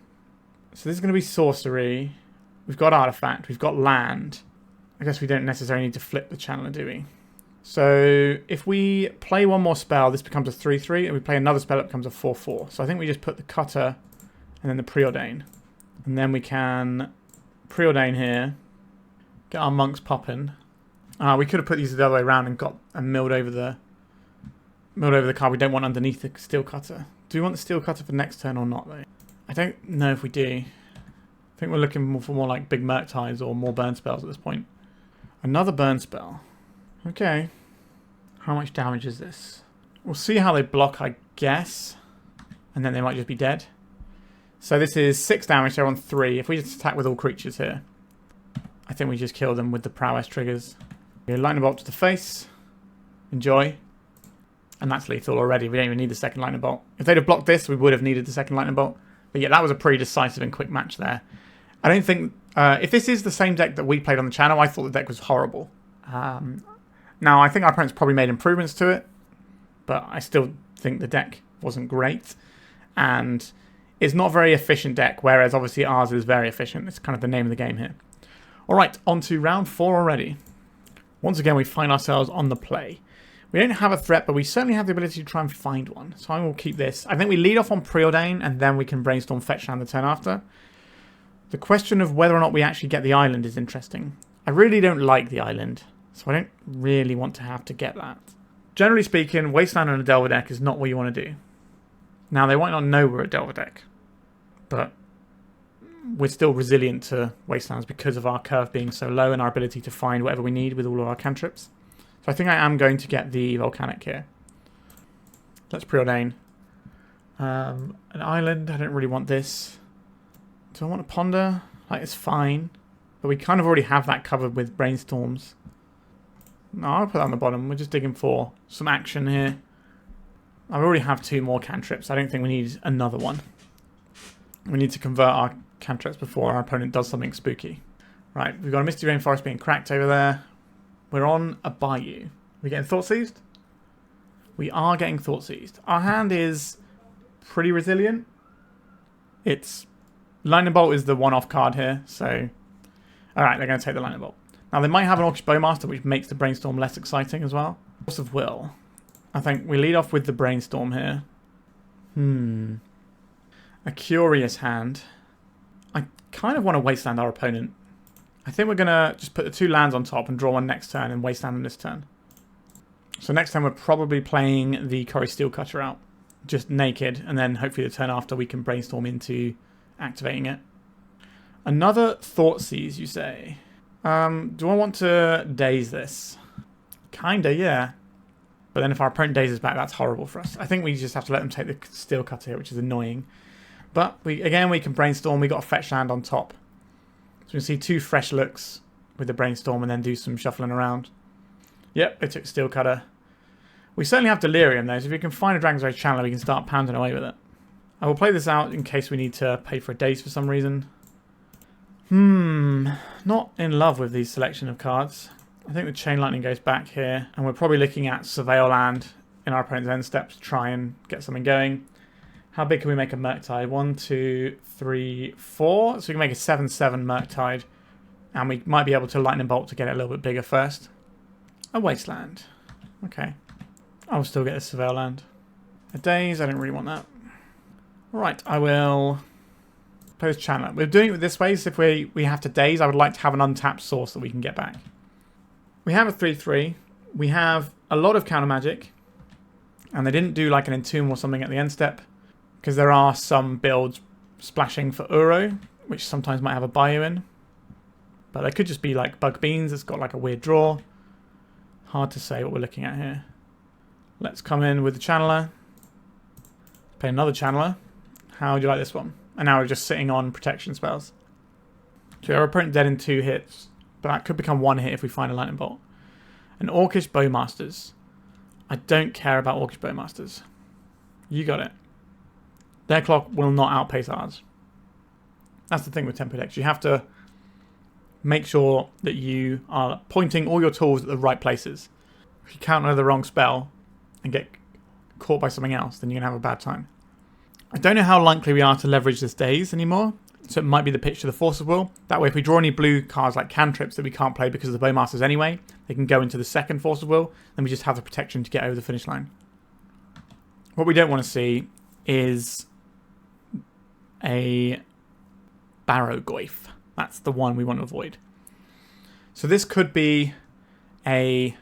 A: So this is going to be sorcery. We've got artifact. We've got land. I guess we don't necessarily need to flip the channeler, do we? So if we play one more spell, this becomes a 3/3, and we play another spell, it becomes a 4/4. So I think we just put the Cutter and then the Preordain. And then we can Preordain here. Get our monks popping. We could have put these the other way around and got and milled over the card we don't want underneath the Steel Cutter. Do we want the Steel Cutter for next turn or not, though? I don't know if we do. I think we're looking for more like big Murktides or more burn spells at this point. Another burn spell. Okay. How much damage is this? We'll see how they block, I guess. And then they might just be dead. So this is 6 damage, they're on 3. If we just attack with all creatures here, I think we just kill them with the prowess triggers. Okay, lightning bolt to the face. Enjoy. And that's lethal already. We don't even need the second lightning bolt. If they'd have blocked this, we would have needed the second lightning bolt. But yeah, that was a pretty decisive and quick match there. I don't think... if this is the same deck that we played on the channel, I thought the deck was horrible. Now, I think our opponents probably made improvements to it. But I still think the deck wasn't great. And it's not a very efficient deck, whereas obviously ours is very efficient. It's kind of the name of the game here. Alright, on to round 4 already. Once again, we find ourselves on the play. We don't have a threat, but we certainly have the ability to try and find one. So I will keep this. I think we lead off on Preordain, and then we can Brainstorm fetch land the turn after. The question of whether or not we actually get the island is interesting. I really don't like the island, so I don't really want to have to get that. Generally speaking, Wasteland on a Delver deck is not what you want to do. Now, they might not know we're a Delver deck, but we're still resilient to Wastelands because of our curve being so low and our ability to find whatever we need with all of our cantrips. So I think I am going to get the Volcanic here. Let's Preordain. An island, I don't really want this. Do I want to Ponder? Like, it's fine. But we kind of already have that covered with Brainstorms. No, I'll put that on the bottom. We're just digging for some action here. I already have 2 more cantrips. I don't think we need another one. We need to convert our cantrips before our opponent does something spooky. Right, we've got a Misty Rainforest being cracked over there. We're on a bayou. We getting Thought Seized? We are getting Thought Seized. Our hand is pretty resilient. It's... Lightning Bolt is the one-off card here, so... Alright, they're going to take the Lightning Bolt. Now, they might have an Orcish Bowmaster, which makes the Brainstorm less exciting as well. Force of Will. I think we lead off with the Brainstorm here. A curious hand. I kind of want to Wasteland our opponent. I think we're going to just put the 2 lands on top and draw one next turn and Wasteland on this turn. So next time we're probably playing the Cori-Steel Cutter out. Just naked, and then hopefully the turn after we can Brainstorm into activating it. Another Thought Seize, you say? Do I want to Daze this? Kinda, yeah. But then if our opponent Dazes back, that's horrible for us. I think we just have to let them take the Steel Cutter here, which is annoying. But we can Brainstorm. We got a fetch land on top. So we can see 2 fresh looks with the Brainstorm and then do some shuffling around. Yep, they took Steel Cutter. We certainly have Delirium though, so if we can find a Dragon's Rage Channeler, we can start pounding away with it. I will play this out in case we need to pay for a Daze for some reason. Not in love with the selection of cards. I think the Chain Lightning goes back here, and we're probably looking at Surveil Land in our opponent's end steps to try and get something going. How big can we make a Murktide? 1, 2, 3, 4. So we can make a 7/7 Murktide, and we might be able to Lightning Bolt to get it a little bit bigger first. A Wasteland. Okay. I'll still get a Surveil Land. A Daze, I don't really want that. Right, I will play this Channeler. We're doing it this way, so if we have to Daze, I would like to have an untapped source that we can get back. We have a 3/3. We have a lot of counter magic. And they didn't do like an Entomb or something at the end step. Because there are some builds splashing for Uro, which sometimes might have a Bayou in. But they could just be like Bug Beans. It's got like a weird draw. Hard to say what we're looking at here. Let's come in with the Channeler. Play another Channeler. How would you like this one? And now we're just sitting on protection spells. So our opponent dead in 2 hits. But that could become 1 hit if we find a Lightning Bolt. An Orcish Bowmasters. I don't care about Orcish Bowmasters. You got it. Their clock will not outpace ours. That's the thing with tempo decks. You have to make sure that you are pointing all your tools at the right places. If you counter the wrong spell and get caught by something else, then you're going to have a bad time. I don't know how likely we are to leverage this Daze anymore, so it might be the pitch to the Force of Will. That way, if we draw any blue cards like cantrips that we can't play because of the Bowmasters anyway, they can go into the second Force of Will, then we just have the protection to get over the finish line. What we don't want to see is a Barrow-Goyf. That's the one we want to avoid. So this could be a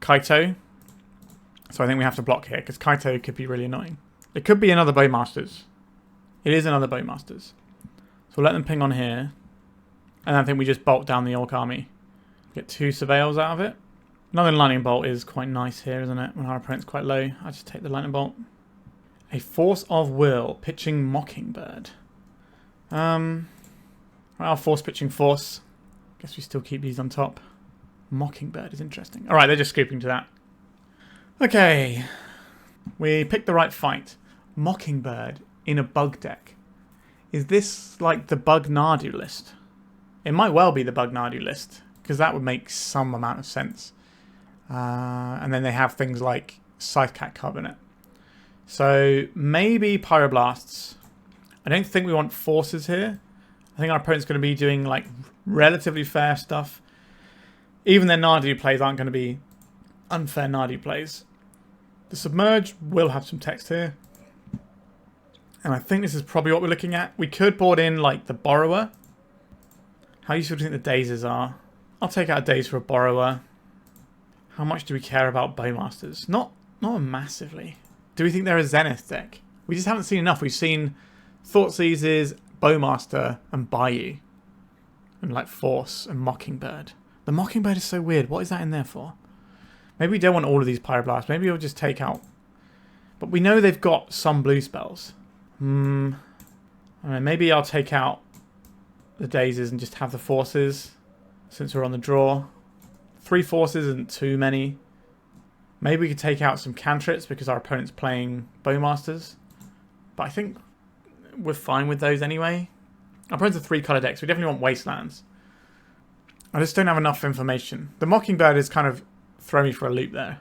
A: Kaito. So I think we have to block here, because Kaito could be really annoying. It could be another Bowmasters. It is another Bowmasters. So we'll let them ping on here. And I think we just bolt down the Orc army. Get 2 Surveils out of it. Another Lightning Bolt is quite nice here, isn't it? When our opponent's quite low. I just take the Lightning Bolt. A Force of Will, pitching Mockingbird. Well, Force pitching Force. Guess we still keep these on top. Mockingbird is interesting. Alright, they're just scooping to that. Okay. We picked the right fight. Mockingbird in a bug deck. Is this like the Bug Nardu list? It might well be the Bug Nardu list, because that would make some amount of sense. And then they have things like Scythecat Cub in it. So maybe Pyroblasts. I don't think we want Forces here. I think our opponent's going to be doing like relatively fair stuff. Even their Nardu plays aren't going to be unfair Nardu plays. The Submerge will have some text here. And I think this is probably what we're looking at. We could board in like the Borrower. How useful do you think the Dazes are? I'll take out a Daze for a Borrower. How much do we care about Bowmasters? Not massively. Do we think they're a Zenith deck? We just haven't seen enough. We've seen Thoughtseizes, Bowmaster, and Bayou. And like Force and Mockingbird. The Mockingbird is so weird. What is that in there for? Maybe we don't want all of these Pyroblasts. Maybe we'll just take out... But we know they've got some blue spells. I don't know, maybe I'll take out the Dazes and just have the Forces. Since we're on the draw. 3 Forces isn't too many. Maybe we could take out some cantrips because our opponent's playing Bowmasters. But I think we're fine with those anyway. Our opponent's a 3-color deck, so we definitely want Wastelands. I just don't have enough information. The Mockingbird is kind of throwing me for a loop there.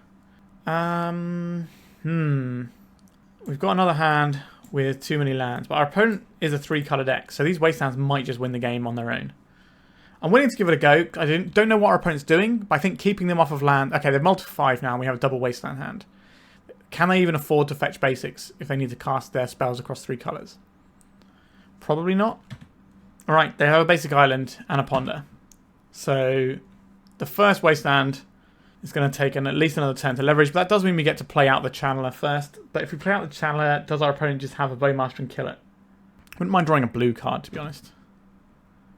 A: We've got another hand with too many lands, but our opponent is a 3-color deck, so these Wastelands might just win the game on their own. I'm willing to give it a go. I don't know what our opponent's doing, but I think keeping them off of land... Okay, they've multi-5 now, and we have a double Wasteland hand. Can they even afford to fetch basics if they need to cast their spells across 3 colours? Probably not. Alright, they have a basic island and a ponder. So the first Wasteland is going to take at least another turn to leverage, but that does mean we get to play out the Channeler first. But if we play out the Channeler, does our opponent just have a Bowmaster and kill it? Wouldn't mind drawing a blue card, to be honest.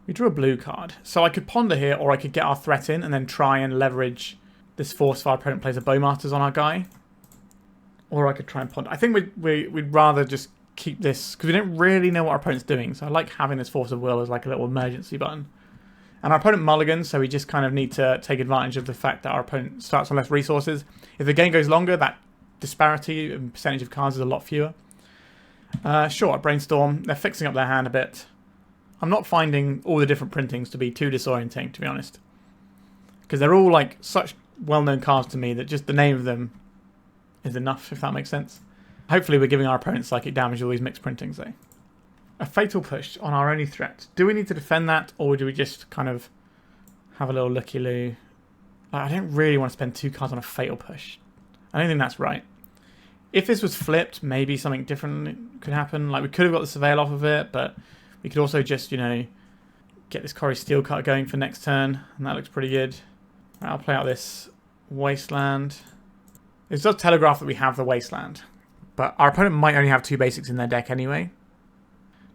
A: We drew a blue card. So I could ponder here, or I could get our threat in and then try and leverage this force if our opponent plays a Bowmasters on our guy. Or I could try and ponder. I think we'd rather just keep this, because we don't really know what our opponent's doing. So I like having this Force of Will as like a little emergency button. And our opponent mulligans, so we just kind of need to take advantage of the fact that our opponent starts on less resources. If the game goes longer, that disparity in percentage of cards is a lot fewer. Sure, Brainstorm, they're fixing up their hand a bit. I'm not finding all the different printings to be too disorienting, to be honest. Because they're all like such well-known cards to me that just the name of them is enough, if that makes sense. Hopefully we're giving our opponent psychic damage all these mixed printings, though. A fatal push on our only threat. Do we need to defend that, or do we just kind of have a little looky-loo? I don't really want to spend 2 cards on a fatal push. I don't think that's right. If this was flipped, maybe something different could happen. Like, we could have got the Surveil off of it, but we could also just, you know, get this Cori-Steel Cutter going for next turn, and that looks pretty good. Right, I'll play out this Wasteland. This does telegraph that we have the Wasteland, but our opponent might only have 2 basics in their deck anyway.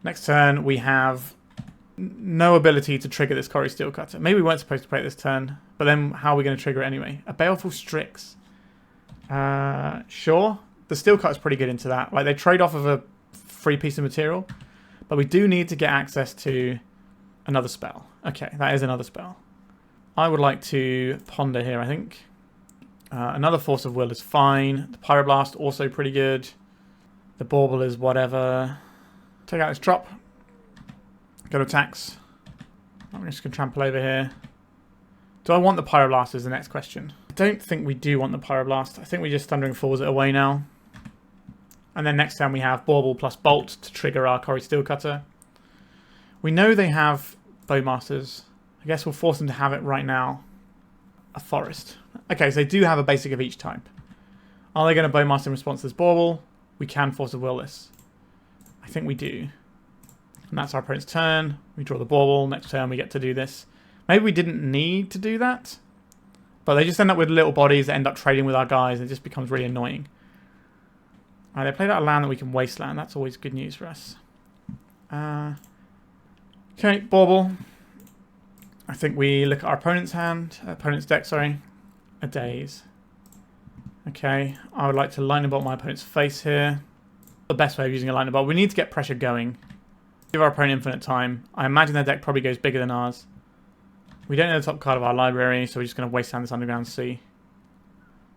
A: Next turn, we have no ability to trigger this Cori-Steel Cutter. Maybe we weren't supposed to play it this turn, but then how are we going to trigger it anyway? A Baleful Strix. Sure. The Steel Cutter's pretty good into that. Like, they trade off of a free piece of material, but we do need to get access to another spell. Okay, that is another spell. I would like to ponder here, I think. Another Force of Will is fine. The Pyroblast, also pretty good. The Bauble is whatever. Take out this drop. Go to attacks. I'm just going to trample over here. Do I want the Pyroblast is the next question. I don't think we do want the Pyroblast. I think we're just Thundering Falls it away now. And then next time we have Bauble plus Bolt to trigger our Cori-Steel Cutter. We know they have Bowmasters. I guess we'll force them to have it right now. A Forest. Okay, so they do have a basic of each type. Are they going to Bowmaster in response to this Bauble? We can Force of Will this. I think we do. And that's our opponent's turn. We draw the Bauble. Next turn we get to do this. Maybe we didn't need to do that. But they just end up with little bodies that end up trading with our guys. And it just becomes really annoying. Alright, they played out a land that we can Wasteland. That's always good news for us. Okay, Bauble. I think we look at our opponent's deck, sorry. A Daze. Okay, I would like to lightning bolt my opponent's face here. The best way of using a lightning bolt. We need to get pressure going. Give our opponent infinite time. I imagine their deck probably goes bigger than ours. We don't know the top card of our library, so we're just going to Wasteland this Underground Sea.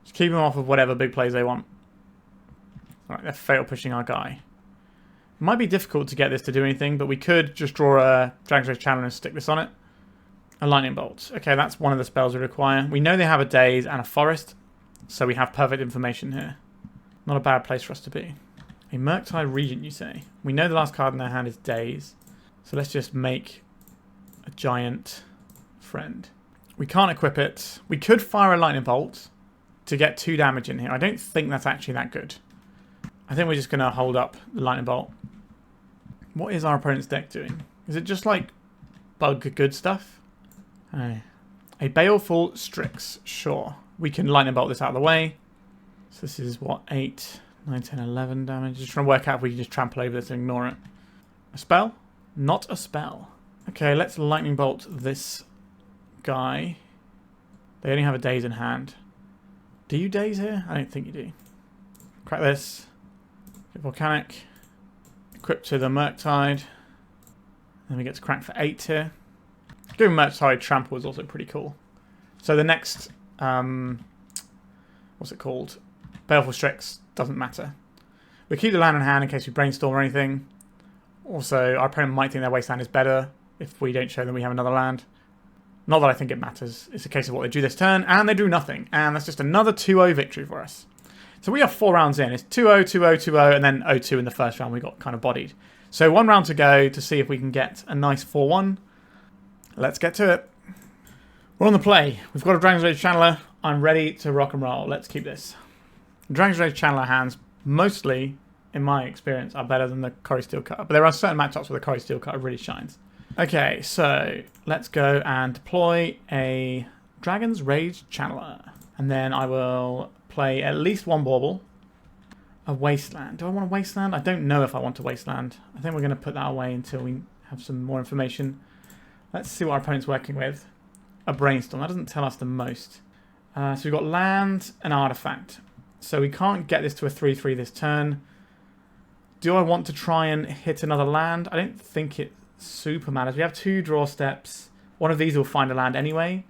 A: Just keep them off of whatever big plays they want. Alright, they're fatal pushing our guy. It might be difficult to get this to do anything, but we could just draw a Dragon's Rage Channeler and stick this on it. A Lightning Bolt. Okay, that's one of the spells we require. We know they have a Daze and a Forest, so we have perfect information here. Not a bad place for us to be. A Murktide Regent, you say? We know the last card in their hand is Daze, so let's just make a giant friend. We can't equip it. We could fire a Lightning Bolt to get 2 damage in here. I don't think that's actually that good. I think we're just going to hold up the Lightning Bolt. What is our opponent's deck doing? Is it just like bug good stuff? A Baleful Strix, sure. We can Lightning Bolt this out of the way. So this is what, 8, 9, 10, 11 damage. Just trying to work out if we can just trample over this and ignore it. A spell? Not a spell. Okay, let's Lightning Bolt this guy. They only have a Daze in hand. Do you Daze here? I don't think you do. Crack this. Get Volcanic. Equip to the Murktide. Then we get to crack for 8 here. Giving Murktide Trample is also pretty cool. So the next, what's it called? Baleful Strix doesn't matter. We keep the land in hand in case we Brainstorm or anything. Also, our opponent might think their Wasteland is better if we don't show them we have another land. Not that I think it matters. It's a case of what they do this turn, and they do nothing. And that's just another 2-0 victory for us. So we are 4 rounds in. It's 2-0, 2-0, 2-0, and then 0-2 in the first round. We got kind of bodied. So 1 round to go to see if we can get a nice 4-1. Let's get to it. We're on the play. We've got a Dragon's Rage Channeler. I'm ready to rock and roll. Let's keep this. Dragon's Rage Channeler hands, mostly, in my experience, are better than the Cori-Steel Cutter. But there are certain matchups where the Cori-Steel Cutter really shines. Okay, so let's go and deploy a Dragon's Rage Channeler. And then I will play at least 1 Bauble. A Wasteland. Do I want a Wasteland? I don't know if I want a Wasteland. I think we're going to put that away until we have some more information. Let's see what our opponent's working with. A Brainstorm. That doesn't tell us the most. So we've got land and artifact. So we can't get this to a 3-3 this turn. Do I want to try and hit another land? I don't think it super matters. We have 2 draw steps. One of these will find a land anyway.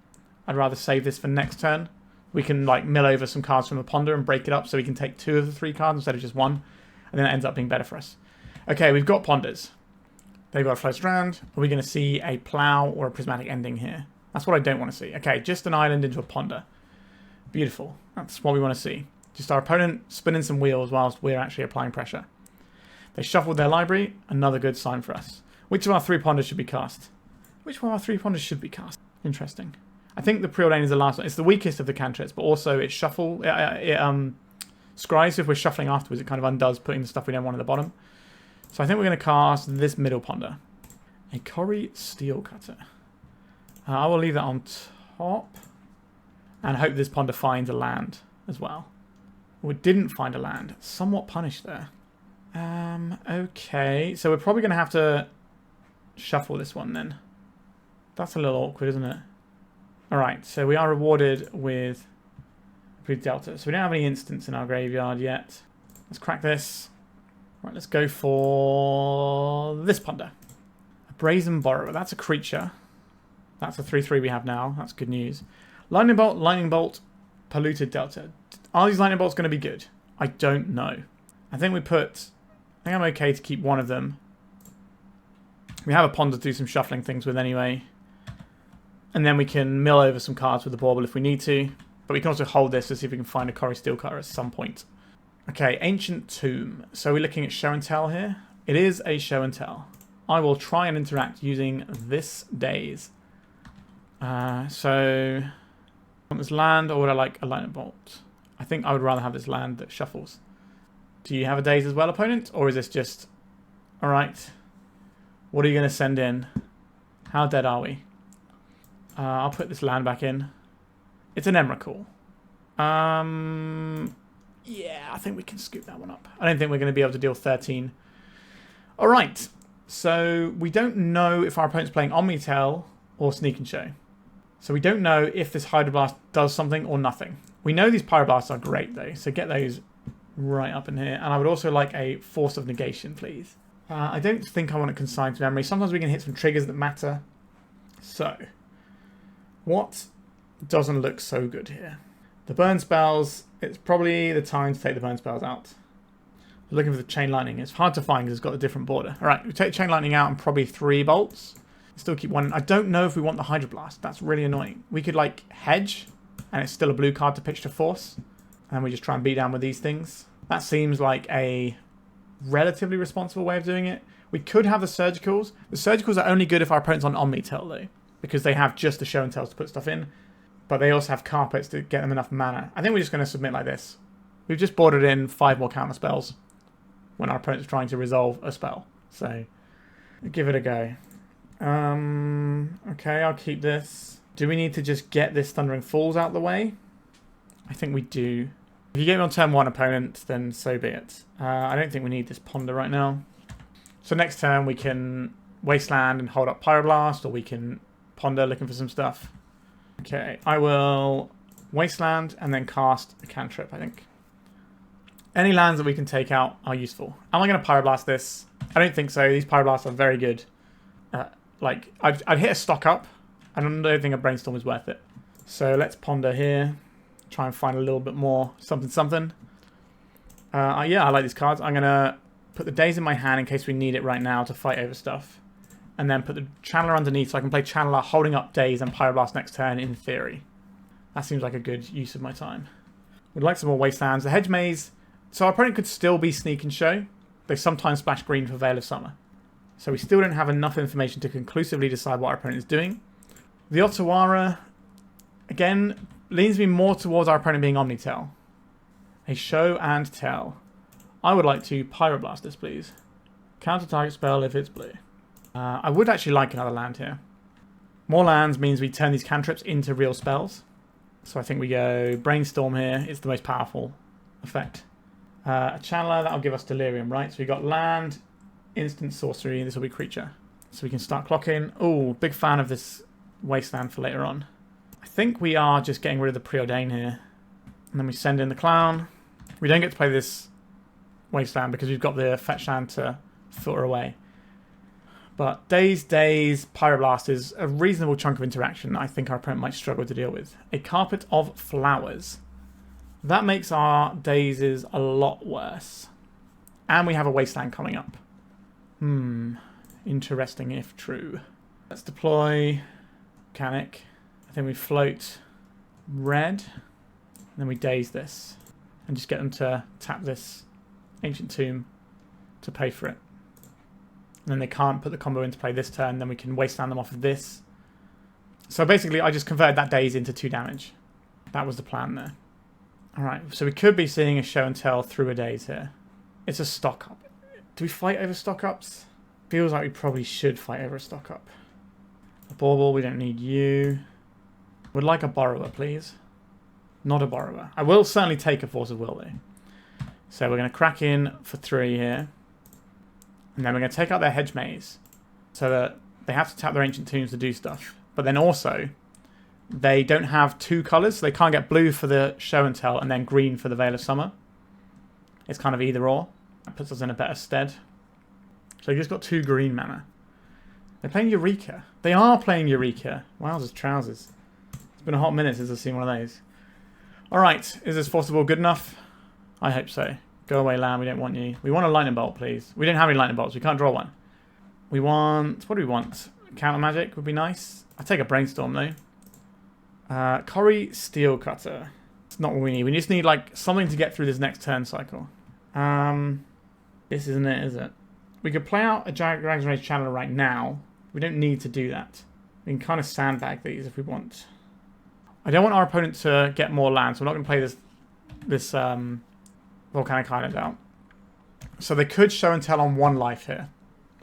A: I'd rather save this for next turn. We can like mill over some cards from the ponder and break it up so we can take 2 of the 3 cards instead of just 1. And then it ends up being better for us. Okay, we've got ponders. They've got a Flooded Strand. Are we going to see a plow or a prismatic ending here? That's what I don't want to see. Okay, just an island into a ponder. Beautiful. That's what we want to see. Just our opponent spinning some wheels whilst we're actually applying pressure. They shuffled their library. Another good sign for us. Which of our 3 ponders should be cast? Which one of our 3 ponders should be cast? Interesting. I think the Preordain is the last one. It's the weakest of the cantrips, but also it scries. So if we're shuffling afterwards, it kind of undoes putting the stuff we don't want at the bottom. So I think we're going to cast this middle ponder. A Cori-Steel Cutter. I will leave that on top. And hope this ponder finds a land as well. We didn't find a land. Somewhat punished there. Okay. So we're probably going to have to shuffle this one then. That's a little awkward, isn't it? Alright, so we are rewarded with Polluted Delta. So we don't have any instants in our graveyard yet. Let's crack this. Right, let's go for this ponder. A Brazen Borrower. That's a creature. That's a 3-3 we have now. That's good news. Lightning Bolt, Polluted Delta. Are these Lightning Bolts going to be good? I don't know. I think I'm okay to keep one of them. We have a ponder to do some shuffling things with anyway. And then we can mill over some cards with the Bauble if we need to. But we can also hold this to see if we can find a Cori-Steel Cutter at some point. Okay, Ancient Tomb. So we're looking at show and tell here. It is a show and tell. I will try and interact using this Daze. So, want this land or would I like a Lightning Bolt? I think I would rather have this land that shuffles. Do you have a Daze as well, opponent? Or is this just... Alright. What are you going to send in? How dead are we? I'll put this land back in. It's an Emrakul. Yeah, I think we can scoop that one up. I don't think we're going to be able to deal 13. Alright. So, we don't know if our opponent's playing Omnitel or Sneak and Show. So we don't know if this Hydroblast does something or nothing. We know these Pyroblasts are great though, so get those right up in here. And I would also like a Force of Negation, please. I don't think I want to consign to memory. Sometimes we can hit some triggers that matter. So, what doesn't look so good here? The burn spells, it's probably the time to take the burn spells out. We're looking for the Chain Lightning. It's hard to find because it's got a different border. Alright, we take Chain Lightning out and probably 3 bolts. Still keep one. I don't know if we want the Hydroblast. That's really annoying. We could like hedge and it's still a blue card to pitch to force. And we just try and beat down with these things. That seems like a relatively responsible way of doing it. We could have the Surgicals. The Surgicals are only good if our opponent's on Omnitel though. Because they have just the Show and Tells to put stuff in. But they also have Carpets to get them enough mana. I think we're just going to submit like this. We've just bordered in 5 more counter spells. When our opponent's trying to resolve a spell. So, give it a go. Okay, I'll keep this. Do we need to just get this Thundering Falls out of the way? I think we do. If you get me on turn 1, opponent, then so be it. I don't think we need this Ponder right now. So next turn we can Wasteland and hold up Pyroblast, or we can Ponder looking for some stuff. Okay, I will Wasteland and then cast a cantrip, I think. Any lands that we can take out are useful. Am I going to Pyroblast this? I don't think so. These Pyroblasts are very good. Like, I'd hit a stock up. I don't think a Brainstorm is worth it. So let's Ponder here. Try and find a little bit more something. Yeah, I like these cards. I'm going to put the Daze in my hand in case we need it right now to fight over stuff. And then put the Channeler underneath so I can play Channeler holding up Daze and Pyroblast next turn in theory. That seems like a good use of my time. We'd like some more Wastelands. The Hedge Maze, so our opponent could still be Sneak and Show. They sometimes splash green for Veil of Summer. So we still don't have enough information to conclusively decide what our opponent is doing. The Otawara, again, leans me more towards our opponent being Omnitail. A Show and Tell. I would like to Pyroblast this, please. Counter target spell if it's blue. I would actually like another land here. More lands means we turn these cantrips into real spells. So I think we go Brainstorm here. It's the most powerful effect. A Channeler, that'll give us Delirium, right? So we got land, instant sorcery, this will be creature. So we can start clocking. Oh, big fan of this Wasteland for later on. I think we are just getting rid of the Preordain here. And then we send in the Clown. We don't get to play this Wasteland because we've got the fetch land to filter away. But Daze, Pyroblast is a reasonable chunk of interaction I think our opponent might struggle to deal with. A Carpet of Flowers. That makes our Dazes a lot worse. And we have a Wasteland coming up. Interesting if true. Let's deploy Volcanic. I think we float red. And then we Daze this. And just get them to tap this Ancient Tomb to pay for it. And then they can't put the combo into play this turn. Then we can Wasteland them off of this. So basically, I just converted that Daze into 2 damage. That was the plan there. Alright, so we could be seeing a Show and Tell through a Daze here. It's a stock up. Do we fight over stock ups? Feels like we probably should fight over a stock up. A Bauble, we don't need you. Would like a Borrower, please. Not a Borrower. I will certainly take a Force of Will, though. So we're going to crack in for 3 here. And then we're going to take out their Hedge Maze. So that they have to tap their Ancient Tombs to do stuff. But then also, they don't have 2 colours. So they can't get blue for the Show and Tell and then green for the Veil of Summer. It's kind of either or. That puts us in a better stead. So you just got 2 green mana. They're playing Eureka. They are playing Eureka. Wowzers trousers. It's been a hot minute since I've seen one of those. Alright, is this Force of Will good enough? I hope so. Go away, land. We don't want you. We want a Lightning Bolt, please. We don't have any Lightning Bolts. We can't draw one. We want... What do we want? Counter Magic would be nice. I'll take a Brainstorm, though. Cori-Steel Cutter. It's not what we need. We just need, like, something to get through this next turn cycle. This isn't it, is it? We could play out a Dragon's Rage Channeler right now. We don't need to do that. We can kind of sandbag these if we want. I don't want our opponent to get more land, so we're not going to play this Volcanic Island out. So they could Show and Tell on 1 life here.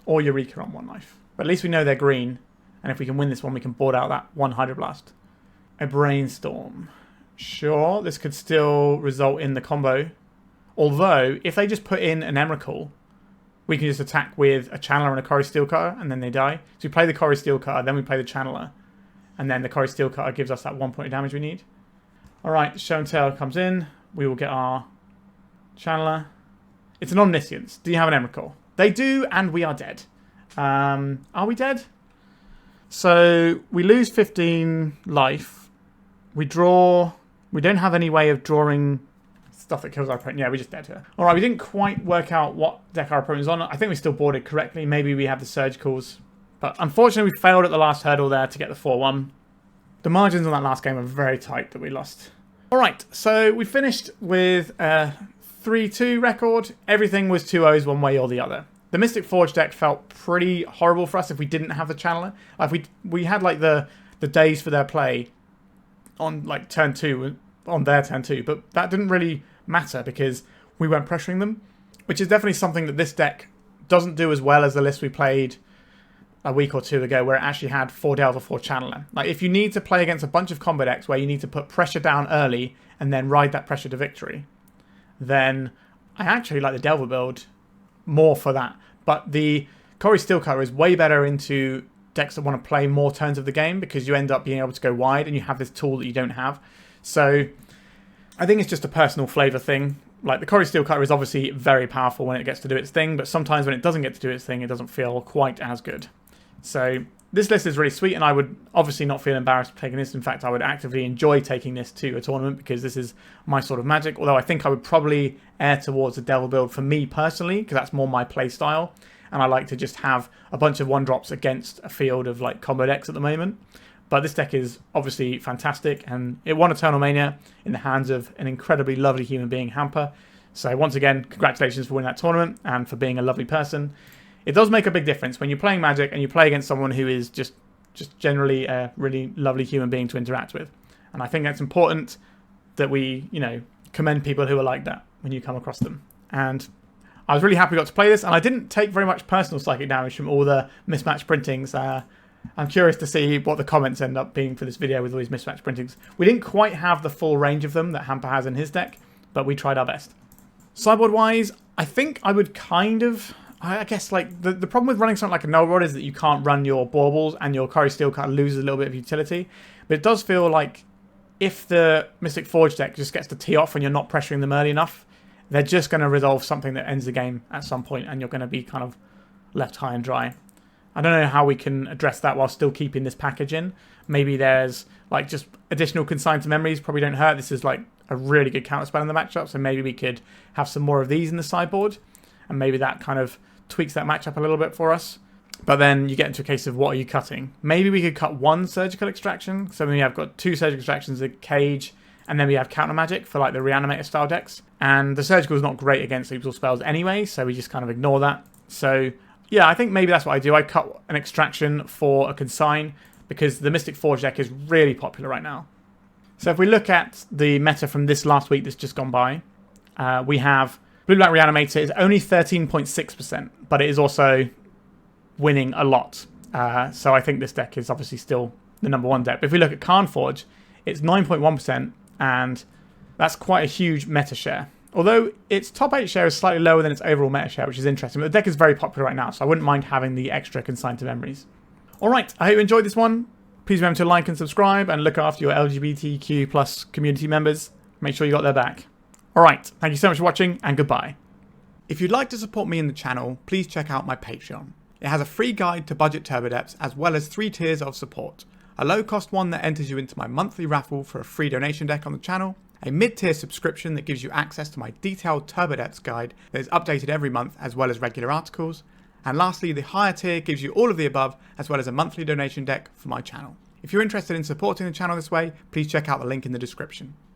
A: Or Eureka on 1 life. But at least we know they're green. And if we can win this one, we can board out that 1 Hydroblast. A Brainstorm. Sure, this could still result in the combo. Although, if they just put in an Emrakul, we can just attack with a Channeler and a Cori-Steel Cutter, and then they die. So we play the Cori-Steel Cutter, then we play the Channeler. And then the Cori-Steel Cutter gives us that 1 point of damage we need. Alright, Show and Tell comes in. We will get our Channeler. It's an Omniscience. Do you have an Emrakul? They do, and we are dead. Are we dead? So we lose 15 life. We draw. We don't have any way of drawing stuff that kills our opponent. Yeah, we're just dead here. Alright, we didn't quite work out what deck our opponent is on. I think we still boarded correctly. Maybe we have the Surgicals. But unfortunately, we failed at the last hurdle there to get the 4-1. The margins on that last game were very tight that we lost. Alright, so we finished with a 3-2 record. Everything was 2-0s one way or the other. The Mystic Forge deck felt pretty horrible for us if we didn't have the Channeler. If we had like the Daze for their play on like turn 2, on their turn 2, but that didn't really matter because we weren't pressuring them, which is definitely something that this deck doesn't do as well as the list we played a week or 2 ago, where it actually had 4 Delta, 4 Channeler. Like, if you need to play against a bunch of combo decks where you need to put pressure down early and then ride that pressure to victory, then I actually like the Delver build more for that. But the Cori-Steel Cutter is way better into decks that want to play more turns of the game because you end up being able to go wide and you have this tool that you don't have. So I think it's just a personal flavour thing. Like, the Cori-Steel Cutter is obviously very powerful when it gets to do its thing, but sometimes when it doesn't get to do its thing, it doesn't feel quite as good. So this list is really sweet, and I would obviously not feel embarrassed taking this. In fact, I would actively enjoy taking this to a tournament because this is my sort of Magic. Although I think I would probably err towards a Devil build for me personally, because that's more my play style. And I like to just have a bunch of 1-drops against a field of like combo decks at the moment. But this deck is obviously fantastic, and it won Eternal Mania in the hands of an incredibly lovely human being, Hampe. So once again, congratulations for winning that tournament and for being a lovely person. It does make a big difference when you're playing Magic and you play against someone who is just generally a really lovely human being to interact with. And I think that's important that we, commend people who are like that when you come across them. And I was really happy we got to play this, and I didn't take very much personal psychic damage from all the mismatched printings. I'm curious to see what the comments end up being for this video with all these mismatched printings. We didn't quite have the full range of them that Hampe has in his deck, but we tried our best. Sideboard-wise, I think I would I guess like the problem with running something like a Null Rod is that you can't run your Baubles, and your Cori-Steel Cutter loses a little bit of utility. But it does feel like if the Mystic Forge deck just gets to tee off when you're not pressuring them early enough, they're just going to resolve something that ends the game at some point, and you're going to be kind of left high and dry. I don't know how we can address that while still keeping this package in. Maybe there's like just additional Consign to Memories probably don't hurt. This is like a really good counterspell in the matchup, so maybe we could have some more of these in the sideboard, and maybe that kind of tweaks that matchup a little bit for us. But then you get into a case of what are you cutting? Maybe we could cut one Surgical Extraction. So then we have got 2 Surgical Extractions, a Cage, and then we have Counter Magic for like the Reanimator style decks. And the Surgical is not great against lethal spells anyway, so we just kind of ignore that. So yeah, I think maybe that's what I do. I cut an Extraction for a Consign because the Mystic Forge deck is really popular right now. So if we look at the meta from this last week that's just gone by, we have Blue-Black Reanimator is only 13.6%, but it is also winning a lot. So I think this deck is obviously still the #1 deck. But if we look at Carnforge, it's 9.1%, and that's quite a huge meta share. Although its top 8 share is slightly lower than its overall meta share, which is interesting. But the deck is very popular right now, so I wouldn't mind having the extra Consign to Memories. Alright, I hope you enjoyed this one. Please remember to like and subscribe, and look after your LGBTQ+ community members. Make sure you got their back. Alright, thank you so much for watching, and goodbye. If you'd like to support me in the channel, please check out my Patreon. It has a free guide to budget turbo depths, as well as 3 tiers of support. A low-cost one that enters you into my monthly raffle for a free donation deck on the channel, a mid-tier subscription that gives you access to my detailed turbo depths guide that is updated every month, as well as regular articles, and lastly, the higher tier gives you all of the above, as well as a monthly donation deck for my channel. If you're interested in supporting the channel this way, please check out the link in the description.